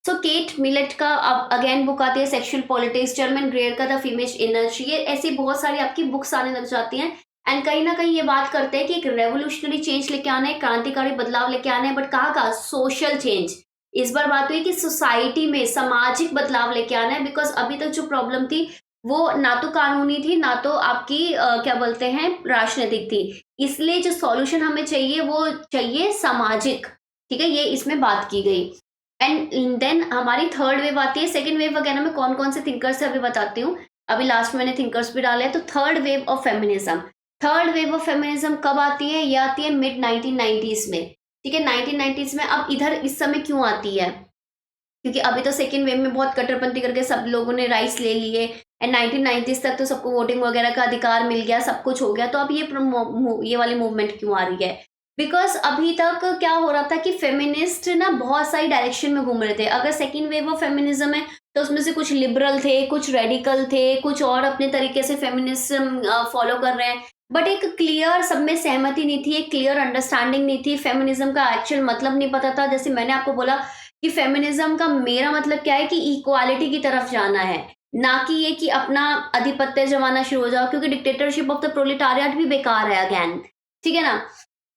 सो केट मिलेट का अब अगेन बुक आती है, सेक्सुअल पॉलिटिक्स, जर्मन ग्रेयर का द फीमेल एनर्जी, ये ऐसी बहुत सारी आपकी बुक्स आने लग जाती हैं। एंड कहीं ना कहीं ये बात करते हैं कि एक रेवोल्यूशनरी चेंज लेके आना है, क्रांतिकारी बदलाव लेके आना है, बट कहाँ का? Social change. इस बार बात हुई कि सोसाइटी में सामाजिक बदलाव लेके आना है, बिकॉज अभी तक जो प्रॉब्लम थी वो ना तो कानूनी थी, ना तो आपकी क्या बोलते हैं, राजनीतिक थी। इसलिए जो सॉल्यूशन हमें चाहिए वो चाहिए सामाजिक। ठीक है, ये इसमें बात की गई। एंड देन हमारी थर्ड वेव आती है। सेकेंड वेव वगैरह में कौन कौन से थिंकर्स है अभी बताती हूँ, अभी लास्ट में मैंने थिंकर्स भी डाले हैं। तो third wave of feminism, third wave of feminism कब आती है? ये आती है मिड 1990s में। ठीक है, 1990s में। अब इधर इस समय क्यों आती है? क्योंकि अभी तो सेकेंड वेव में बहुत कट्टरपंथी करके सब लोगों ने राइट्स ले लिए, एंड 1990s तक तो सबको वोटिंग वगैरह का अधिकार मिल गया, सब कुछ हो गया। तो अब ये वाली मूवमेंट क्यों आ रही है? बिकॉज अभी तक क्या हो रहा था कि फेमिनिस्ट ना बहुत सारी डायरेक्शन में घूम रहे थे। अगर सेकेंड वेव ऑफ फेमिनिज्म है तो उसमें से कुछ लिबरल थे, कुछ रेडिकल थे, कुछ और अपने तरीके से फेमिनिज्म फॉलो कर रहे हैं, बट एक क्लियर सब में सहमति नहीं थी, एक क्लियर अंडरस्टैंडिंग नहीं थी, फेमिनिज्म का एक्चुअल मतलब नहीं पता था। जैसे मैंने आपको बोला कि फेमिनिज्म का मेरा मतलब क्या है कि इक्वालिटी की तरफ जाना है, ना कि ये कि अपना आधिपत्य जमाना शुरू हो जाओ, क्योंकि डिक्टेटरशिप ऑफ द प्रोलेटारिएट भी बेकार है अगेन। ठीक है ना।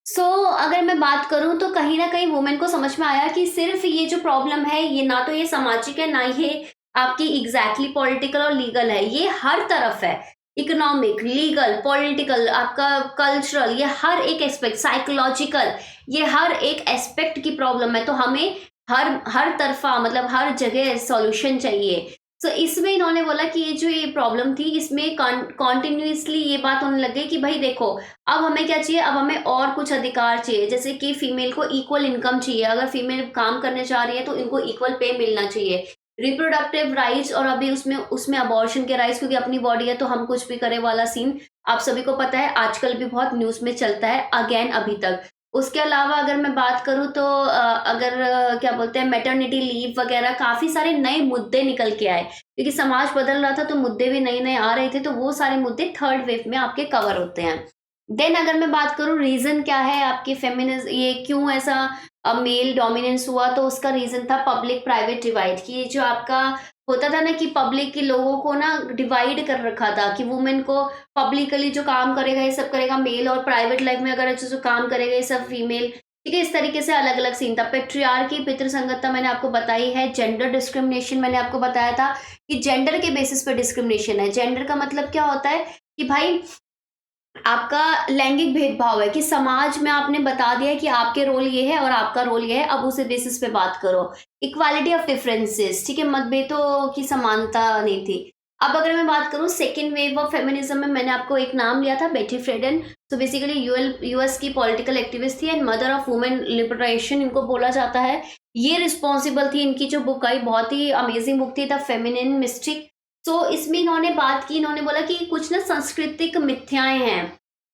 सो अगर मैं बात करूं तो कहीं ना कहीं वुमेन को समझ में आया कि सिर्फ ये जो प्रॉब्लम है ये ना तो ये सामाजिक है, ना ये आपकी एग्जैक्टली पॉलिटिकल और लीगल है, ये हर तरफ है। इकोनॉमिक, लीगल, पॉलिटिकल, आपका कल्चरल, ये हर एक एस्पेक्ट, साइकोलॉजिकल, ये हर एक एस्पेक्ट की प्रॉब्लम है। तो हमें हर तरफा, मतलब हर जगह सॉल्यूशन चाहिए। सो इसमें इन्होंने बोला कि ये प्रॉब्लम थी, इसमें कॉन्टिन्यूसली ये बात होने लग गई कि भाई देखो अब हमें क्या चाहिए, अब हमें और कुछ अधिकार चाहिए। जैसे कि फीमेल को इक्वल इनकम चाहिए, अगर फीमेल काम करने जा रही है तो इनको इक्वल पे मिलना चाहिए। रिप्रोडक्टिव राइट्स, और अभी उसमें अबॉर्शन के राइट्स, क्योंकि अपनी बॉडी है तो हम कुछ भी करे वाला सीन आप सभी को पता है, आजकल भी बहुत न्यूज में चलता है अगेन अभी तक। उसके अलावा अगर मैं बात करूं तो क्या बोलते हैं, मैटरनिटी लीव वगैरह, काफी सारे नए मुद्दे निकल के आए, क्योंकि समाज बदल रहा था तो मुद्दे भी नए नए आ रहे थे। तो वो सारे मुद्दे थर्ड वेव में आपके कवर होते हैं। देन अगर मैं बात करूं रीजन क्या है आपके फेमिनिज्म, ये क्यों ऐसा मेल डोमिनेंस हुआ, तो उसका रीजन था पब्लिक प्राइवेट डिवाइड, कि जो आपका होता था ना कि पब्लिक के लोगों को ना डिवाइड कर रखा था कि वुमेन को पब्लिकली जो काम करेगा ये सब करेगा मेल, और प्राइवेट लाइफ में अगर जो काम करेगा ये सब फीमेल। ठीक है, इस तरीके से अलग अलग सीन था। पेट्रियार्की, पितृसंगतता मैंने आपको बताई है। जेंडर डिस्क्रिमिनेशन मैंने आपको बताया था कि जेंडर के बेसिस पे डिस्क्रिमिनेशन है। जेंडर का मतलब क्या होता है कि भाई आपका लैंगिक भेदभाव है, कि समाज में आपने बता दिया है कि आपके रोल ये है और आपका रोल ये है, अब उसे बेसिस पे बात करो। इक्वालिटी ऑफ डिफरेंसेस, ठीक है, मतभेदों की समानता नहीं थी। अब अगर मैं बात करूं सेकेंड वेव ऑफ फेमिनिज्म में, मैंने आपको एक नाम लिया था, बेटी फ्रेडन। तो बेसिकली यूएस की पॉलिटिकल एक्टिविस्ट थी and mother of women liberation इनको बोला जाता है। ये रिस्पॉन्सिबल थी, इनकी जो बुक आई बहुत ही अमेजिंग बुक थी, द फेमिनिन मिस्टिक। तो इसमें इन्होंने बात की, इन्होंने बोला कि कुछ ना सांस्कृतिक मिथ्याएं हैं,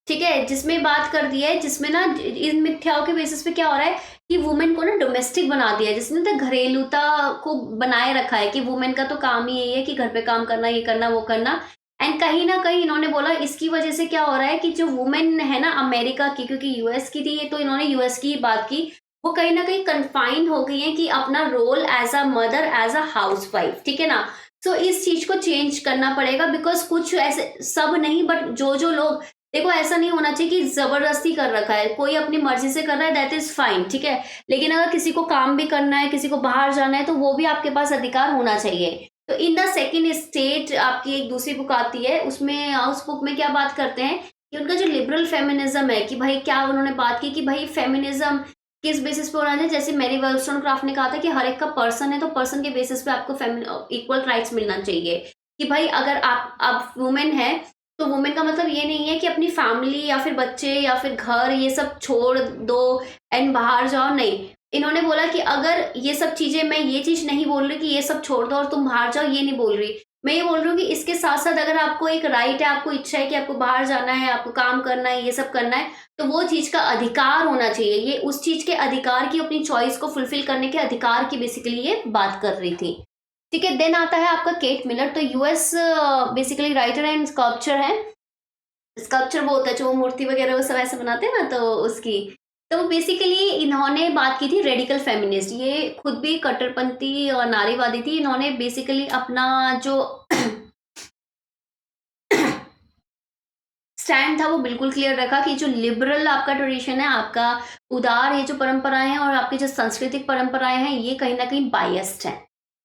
ठीक है, जिसमें बात कर दी है, जिसमें ना इन मिथ्याओं के बेसिस पे क्या हो रहा है कि वुमेन को ना डोमेस्टिक बना दिया है, जिसने तो घरेलूता को बनाए रखा है कि वुमेन का तो काम ही यही है कि घर पे काम करना, ये करना, वो करना। एंड कहीं ना कहीं इन्होंने बोला इसकी वजह से क्या हो रहा है कि जो वुमेन है ना अमेरिका की, क्योंकि यूएस की थी ये, तो इन्होंने यूएस की बात की, वो कहीं ना कहीं कन्फाइंड हो गई है कि अपना role as a mother, as a housewife, ठीक है ना। सो इस चीज को चेंज करना पड़ेगा, बिकॉज कुछ ऐसे, सब नहीं बट जो जो लोग, देखो ऐसा नहीं होना चाहिए कि जबरदस्ती कर रखा है, कोई अपनी मर्जी से कर रहा है, दैट इज फाइन, ठीक है। लेकिन अगर किसी को काम भी करना है, किसी को बाहर जाना है, तो वो भी आपके पास अधिकार होना चाहिए। तो इन द सेकेंड स्टेट आपकी एक दूसरी बुक आती है, उसमें उस बुक में क्या बात करते हैं कि उनका जो लिबरल फेमिनिज्म है, कि भाई क्या उन्होंने बात की कि भाई फेमिनिज्म किस बेसिस पे होना चाहिए। जैसे मेरी wollstonecraft ने कहा था कि हर एक का पर्सन है, तो पर्सन के बेसिस पे आपको इक्वल राइट्स मिलना चाहिए। कि भाई अगर आप वुमेन है, तो वुमेन का मतलब ये नहीं है कि अपनी फैमिली या फिर बच्चे या फिर घर ये सब छोड़ दो एंड बाहर जाओ, नहीं। इन्होंने बोला कि अगर ये सब चीजें, मैं ये चीज नहीं बोल रही कि ये सब छोड़ दो और तुम बाहर जाओ, ये नहीं बोल रही। मैं ये बोल रही हूँ कि इसके साथ साथ अगर आपको एक राइट है, आपको इच्छा है कि आपको बाहर जाना है, आपको काम करना है, ये सब करना है, तो वो चीज का अधिकार होना चाहिए। ये उस चीज के अधिकार की, अपनी चॉइस को फुलफिल करने के अधिकार की बेसिकली ये बात कर रही थी। ठीक है, देन आता है आपका केट मिलर। तो US basically writer and sculpture है। स्कल्पचर वो होता है जो मूर्ति वगैरह वो सब ऐसे बनाते हैं ना, तो उसकी, तो बेसिकली इन्होंने बात की थी रेडिकल फेमिनिस्ट। ये खुद भी कट्टरपंथी और नारीवादी थी। इन्होंने बेसिकली अपना जो स्टैंड था वो बिल्कुल क्लियर रखा कि जो लिबरल आपका ट्रेडिशन है, आपका उदार ये जो परंपराएं हैं और आपकी जो सांस्कृतिक परंपराएं हैं, ये कहीं ना कहीं बायस्ड है।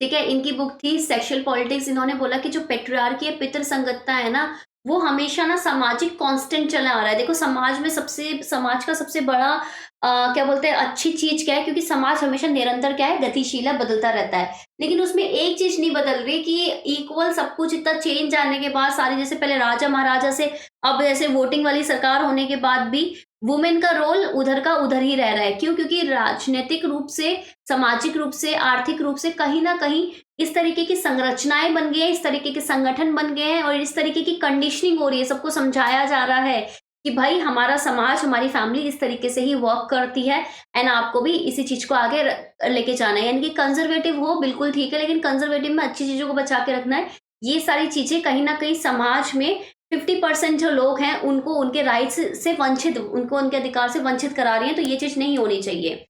ठीक है, इनकी बुक थी सेक्सुअल पॉलिटिक्स। इन्होंने बोला कि जो पेट्रियार्की है, पितृ संगतता है ना, वो हमेशा ना सामाजिक कांस्टेंट चला आ रहा है। देखो समाज में समाज का सबसे बड़ा क्या बोलते हैं अच्छी चीज क्या है, क्योंकि समाज हमेशा निरंतर क्या है, गतिशील है, बदलता रहता है। लेकिन उसमें एक चीज नहीं बदल रही कि इक्वल सब कुछ इतना चेंज आने के बाद, सारे जैसे पहले राजा महाराजा से अब ऐसे वोटिंग वाली सरकार होने के बाद भी वुमेन का रोल उधर का उधर ही रह रहा है। क्यों? क्योंकि राजनीतिक रूप से, सामाजिक रूप से, आर्थिक रूप से कहीं ना कहीं इस तरीके की संरचनाएं बन गई है, इस तरीके के संगठन बन गए हैं और इस तरीके की कंडीशनिंग हो रही है। सबको समझाया जा रहा है कि भाई हमारा समाज, हमारी फैमिली इस तरीके से ही वर्क करती है एंड आपको भी इसी चीज को आगे लेके जाना है। यानी कि कंजर्वेटिव हो बिल्कुल ठीक है, लेकिन कंजर्वेटिव में अच्छी चीजों को बचा के रखना है। ये सारी चीजें कहीं ना कहीं समाज में 50% जो लोग हैं उनको उनके राइट्स से वंचित, उनको उनके अधिकार से वंचित करा रही हैं, तो ये चीज नहीं होनी चाहिए।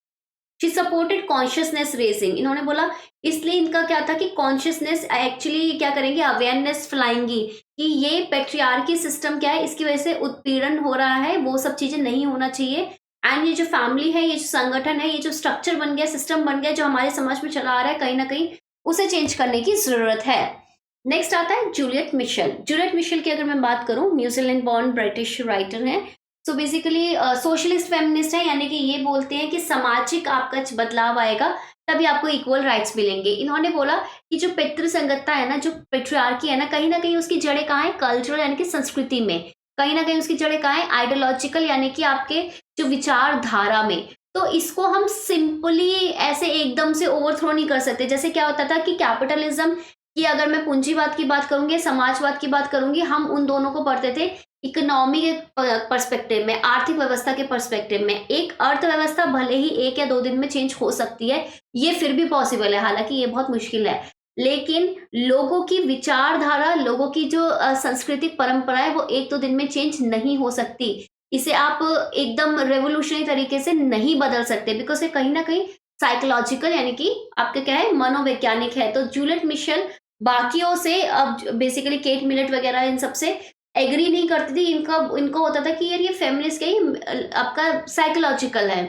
She supported consciousness raising. इन्होंने बोला इसलिए इनका क्या था कि कॉन्शियसनेस एक्चुअली क्या करेंगे, अवेयरनेस फैलाएंगी कि ये पेट्रियार्की सिस्टम क्या है, इसकी वजह से उत्पीड़न हो रहा है, वो सब चीजें नहीं होना चाहिए। एंड ये जो फैमिली है, ये जो संगठन है, ये जो स्ट्रक्चर बन गया, सिस्टम बन गया जो हमारे समाज में चला आ रहा है, कहीं ना कहीं उसे चेंज करने की जरूरत है। नेक्स्ट आता है जूलियट मिशेल। जूलियट मिशेल की अगर मैं बात करूं, न्यूजीलैंड बॉर्न ब्रिटिश राइटर है। सो बेसिकली सोशलिस्ट फेमिनिस्ट है, यानी कि ये बोलते हैं कि सामाजिक आपका बदलाव आएगा तभी आपको इक्वल राइट्स मिलेंगे। इन्होंने बोला कि जो पितृ संगतता है ना, जो पेट्रियार्की है ना कहीं उसकी जड़ें कहाँ है, कल्चरल यानी कि संस्कृति में। कहीं ना कहीं उसकी जड़ें कहाँ है, आइडियोलॉजिकल यानी कि आपके जो विचारधारा में। तो इसको हम सिंपली ऐसे एकदम से ओवरथ्रो नहीं कर सकते। जैसे क्या होता था कि कैपिटलिज्म की, अगर मैं पूंजीवाद की बात करूंगी, समाजवाद की बात करूंगी, हम उन दोनों को पढ़ते थे इकोनॉमी के पर्सपेक्टिव में, आर्थिक व्यवस्था के पर्सपेक्टिव में। एक अर्थव्यवस्था भले ही 1 या 2 दिन में चेंज हो सकती है, ये फिर भी पॉसिबल है, हालांकि ये बहुत मुश्किल है। लेकिन लोगों की विचारधारा, लोगों की जो सांस्कृतिक परंपरा है, वो 1-2 दिन में चेंज नहीं हो सकती। इसे आप एकदम रेवोल्यूशनरी तरीके से नहीं बदल सकते, बिकॉज ये कहीं ना कहीं साइकोलॉजिकल यानी कि आपका क्या है, मनोवैज्ञानिक है। तो जूलियट मिशेल बाकियों से, अब बेसिकली केट मिलेट वगैरह इन सबसे एग्री नहीं करती थी। इनका इनको होता था कि यार ये फेमिनिस्ट आपका साइकोलॉजिकल है,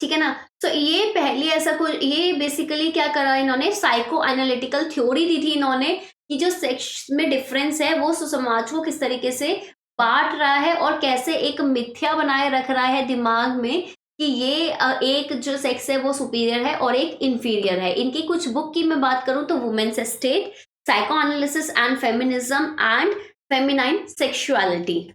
ठीक है ना। तो ये पहले ऐसा कुछ, ये बेसिकली क्या करा इन्होंने, साइको एनालिटिकल थ्योरी दी थी इन्होंने कि जो सेक्स में डिफरेंस है वो समाज को किस तरीके से बांट रहा है और कैसे एक मिथ्या बनाए रख रहा है दिमाग में कि ये एक जो सेक्स है वो सुपीरियर है और एक इंफीरियर है। इनकी कुछ बुक की मैं बात करूं तो women's state, psychoanalysis and feminism and feminine sexuality,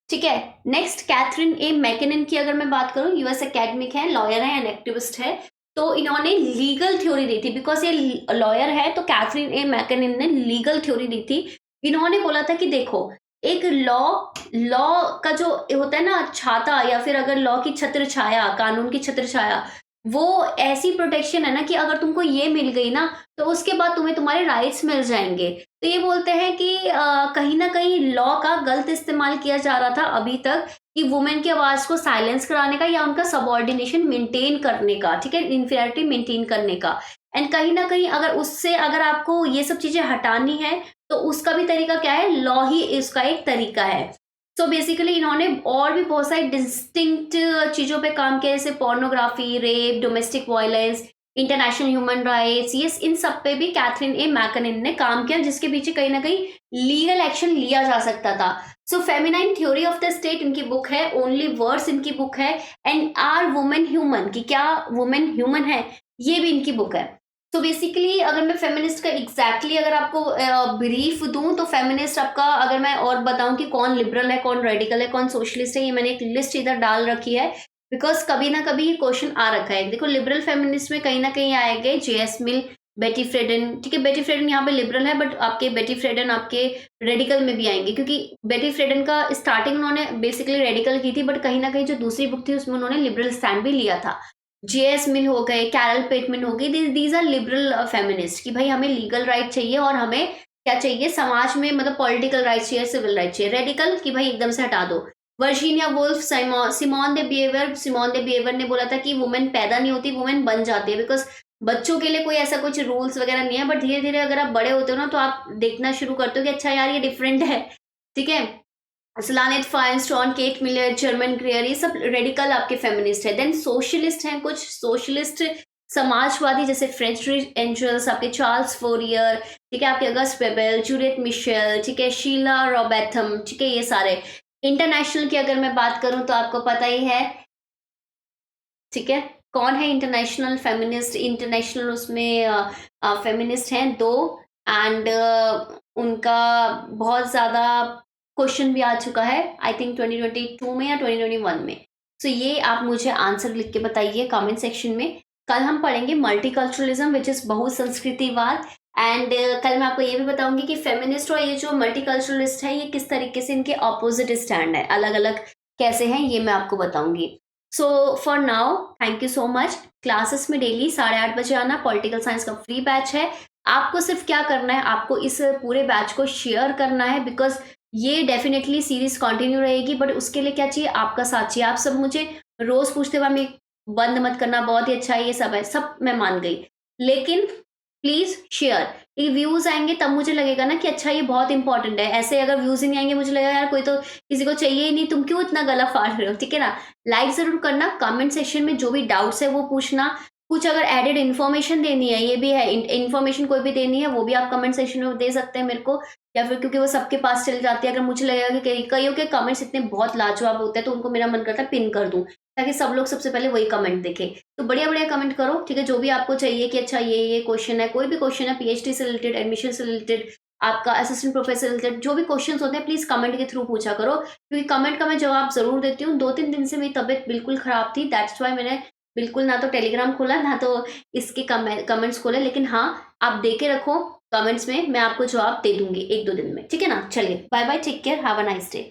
ठीक है। नेक्स्ट कैथरीन ए मैकेनिन की अगर मैं बात करूं, यूएस एकेडमिक है, लॉयर है एंड एक्टिविस्ट है। तो इन्होंने लीगल थ्योरी दी थी, बिकॉज ये लॉयर है तो कैथरीन ए मैकेनिन ने लीगल थ्योरी दी थी। इन्होंने बोला था कि देखो, एक लॉ लॉ का जो होता है ना छाता, या फिर अगर लॉ की छत्र छाया, कानून की छत्र छाया, वो ऐसी प्रोटेक्शन है ना कि अगर तुमको ये मिल गई ना तो उसके बाद तुम्हें तुम्हारे राइट्स मिल जाएंगे। तो ये बोलते हैं कि कहीं ना कहीं लॉ का गलत इस्तेमाल किया जा रहा था अभी तक, कि वुमेन की आवाज को साइलेंस कराने का या उनका सबऑर्डिनेशन मेंटेन करने का, ठीक है, इन्फीरियरिटी मेंटेन करने का। एंड कहीं ना कहीं अगर उससे अगर आपको ये सब चीजें हटानी है तो उसका भी तरीका क्या है, लॉ ही इसका एक तरीका है। सो बेसिकली इन्होंने और भी बहुत सारी डिस्टिंक्ट चीजों पे काम किया, जैसे pornography, rape, domestic violence, international human rights, ये इन सब पे भी कैथरीन ए मैकेनिन ने काम किया, जिसके पीछे कहीं ना कहीं लीगल एक्शन लिया जा सकता था। So feminine theory of the state इनकी बुक है, ओनली वर्ड्स इनकी बुक है, एंड आर वुमेन ह्यूमन, कि क्या वुमेन ह्यूमन है, ये भी इनकी बुक है। तो बेसिकली अगर मैं फेमिनिस्ट का एग्जैक्टली अगर आपको ब्रीफ दूं तो फेमिनिस्ट आपका, अगर मैं और बताऊं कि कौन लिबरल है, कौन रेडिकल है, कौन सोशलिस्ट है, ये मैंने एक लिस्ट इधर डाल रखी है, बिकॉज कभी ना कभी ये क्वेश्चन आ रखा है। देखो, लिबरल फेमिनिस्ट में कहीं ना कहीं आएंगे जेएस मिल, बेटी फ्रेडन, ठीक है। बेटी फ्रेडन यहाँ पे लिबरल है, बट आपके बेटी फ्रेडन आपके रेडिकल में भी आएंगे, क्योंकि बेटी फ्रेडन का स्टार्टिंग उन्होंने बेसिकली रेडिकल की थी, बट कहीं ना कहीं जो दूसरी बुक थी उसमें उन्होंने लिबरल स्टैंड भी लिया था। जेएस मिल हो गए, कैरल पेटमैन हो गई, दीज आर लिबरल फेमिनिस्ट, कि भाई हमें लीगल राइट चाहिए और हमें क्या चाहिए समाज में, मतलब पॉलिटिकल राइट चाहिए, सिविल राइट चाहिए। रेडिकल कि भाई एकदम से हटा दो। वर्जीनिया वुल्फ, सिमोन दे बिहेवियर ने बोला था कि वुमेन पैदा नहीं होती, वुमेन बन जाती है, बिकॉज बच्चों के लिए कोई ऐसा कुछ रूल्स वगैरह नहीं है, बट धीरे धीरे अगर आप बड़े होते हो ना तो आप देखना शुरू करते हो कि अच्छा यार ये डिफरेंट है, ठीक है। स्लानेट फाइनस्टॉन, केट मिलर, जर्मन ग्रेयर, ये सब रेडिकल आपके फेमिनिस्ट है। देन सोशलिस्ट हैं कुछ, सोशलिस्ट समाजवादी जैसे फ्रेडरिक एंजल्स, आपके चार्ल्स फोरियर, ठीक है, आपके अगस्ट बेबेल, जूलियट मिशेल, ठीक है, शीला रॉबैथम, ठीक है, ये सारे। इंटरनेशनल की अगर मैं बात करूं तो आपको पता ही है, ठीक है, कौन है इंटरनेशनल फेमिनिस्ट। इंटरनेशनल उसमें फेमिनिस्ट हैं दो, एंड उनका बहुत ज़्यादा क्वेश्चन भी आ चुका है, आई थिंक 2022 में या 2021 में। सो ये आप मुझे आंसर लिख के बताइए कमेंट सेक्शन में। कल हम पढ़ेंगे मल्टीकल्चरलिज्म विच इज़ बहुसंस्कृतिवाद, एंड कल मैं आपको ये भी बताऊंगी कि फेमिनिस्ट और ये जो मल्टीकल्चरलिस्ट है ये किस तरीके से इनके ऑपोजिट स्टैंड है, अलग अलग कैसे हैं, ये मैं आपको बताऊंगी। So for now thank you so much. Classes में डेली 8:30 बजे आना, पॉलिटिकल साइंस का फ्री बैच है। आपको सिर्फ क्या करना है, आपको इस पूरे बैच को शेयर करना है, बिकॉज ये डेफिनेटली सीरीज कंटिन्यू रहेगी, बट उसके लिए क्या चाहिए, आपका साथ चाहिए। आप सब मुझे रोज पूछते हुए हमें बंद मत करना, बहुत ही अच्छा है, ये सब है, सब मैं मान गई, लेकिन प्लीज शेयर। ये व्यूज आएंगे तब मुझे लगेगा ना कि अच्छा ये बहुत इंपॉर्टेंट है। ऐसे अगर व्यूज ही नहीं आएंगे मुझे लगेगा यार कोई तो किसी को चाहिए ही नहीं, तुम क्यों इतना गला फाड़ रहे हो, ठीक है ना। लाइक जरूर करना, कमेंट सेक्शन में जो भी डाउट्स है वो पूछना, कुछ अगर एडेड इन्फॉर्मेशन देनी है, ये भी है इन्फॉर्मेशन कोई भी देनी है वो भी आप कमेंट सेक्शन में दे सकते हैं मेरे को, या फिर क्योंकि वो सबके पास चल जाती है। अगर मुझे लगेगा कि कईयों के कमेंट्स इतने बहुत लाजवाब होते हैं तो उनको मेरा मन करता है पिन कर दूं, ताकि सब लोग सबसे पहले वही कमेंट देखें। तो बढ़िया बढ़िया कमेंट करो, ठीक है, जो भी आपको चाहिए कि अच्छा ये क्वेश्चन है, कोई भी क्वेश्चन है पीएचडी से रिलेटेड, एडमिशन से रिलेटेड, आपका असिस्टेंट प्रोफेसर रिलेटेड, जो भी क्वेश्चन होते हैं प्लीज कमेंट के थ्रू पूछा करो, क्योंकि कमेंट का मैं जवाब जरूर देती हूँ। 2-3 दिन से मेरी तबीयत बिल्कुल खराब थी, दैट्स वाई मैंने बिल्कुल ना तो टेलीग्राम खोला ना तो इसके कमेंट्स खोले, लेकिन हाँ आप दे के रखो कमेंट्स में, मैं आपको जवाब दे दूंगी 1-2 दिन में, ठीक है ना। चलिए bye bye, take care, have a nice day.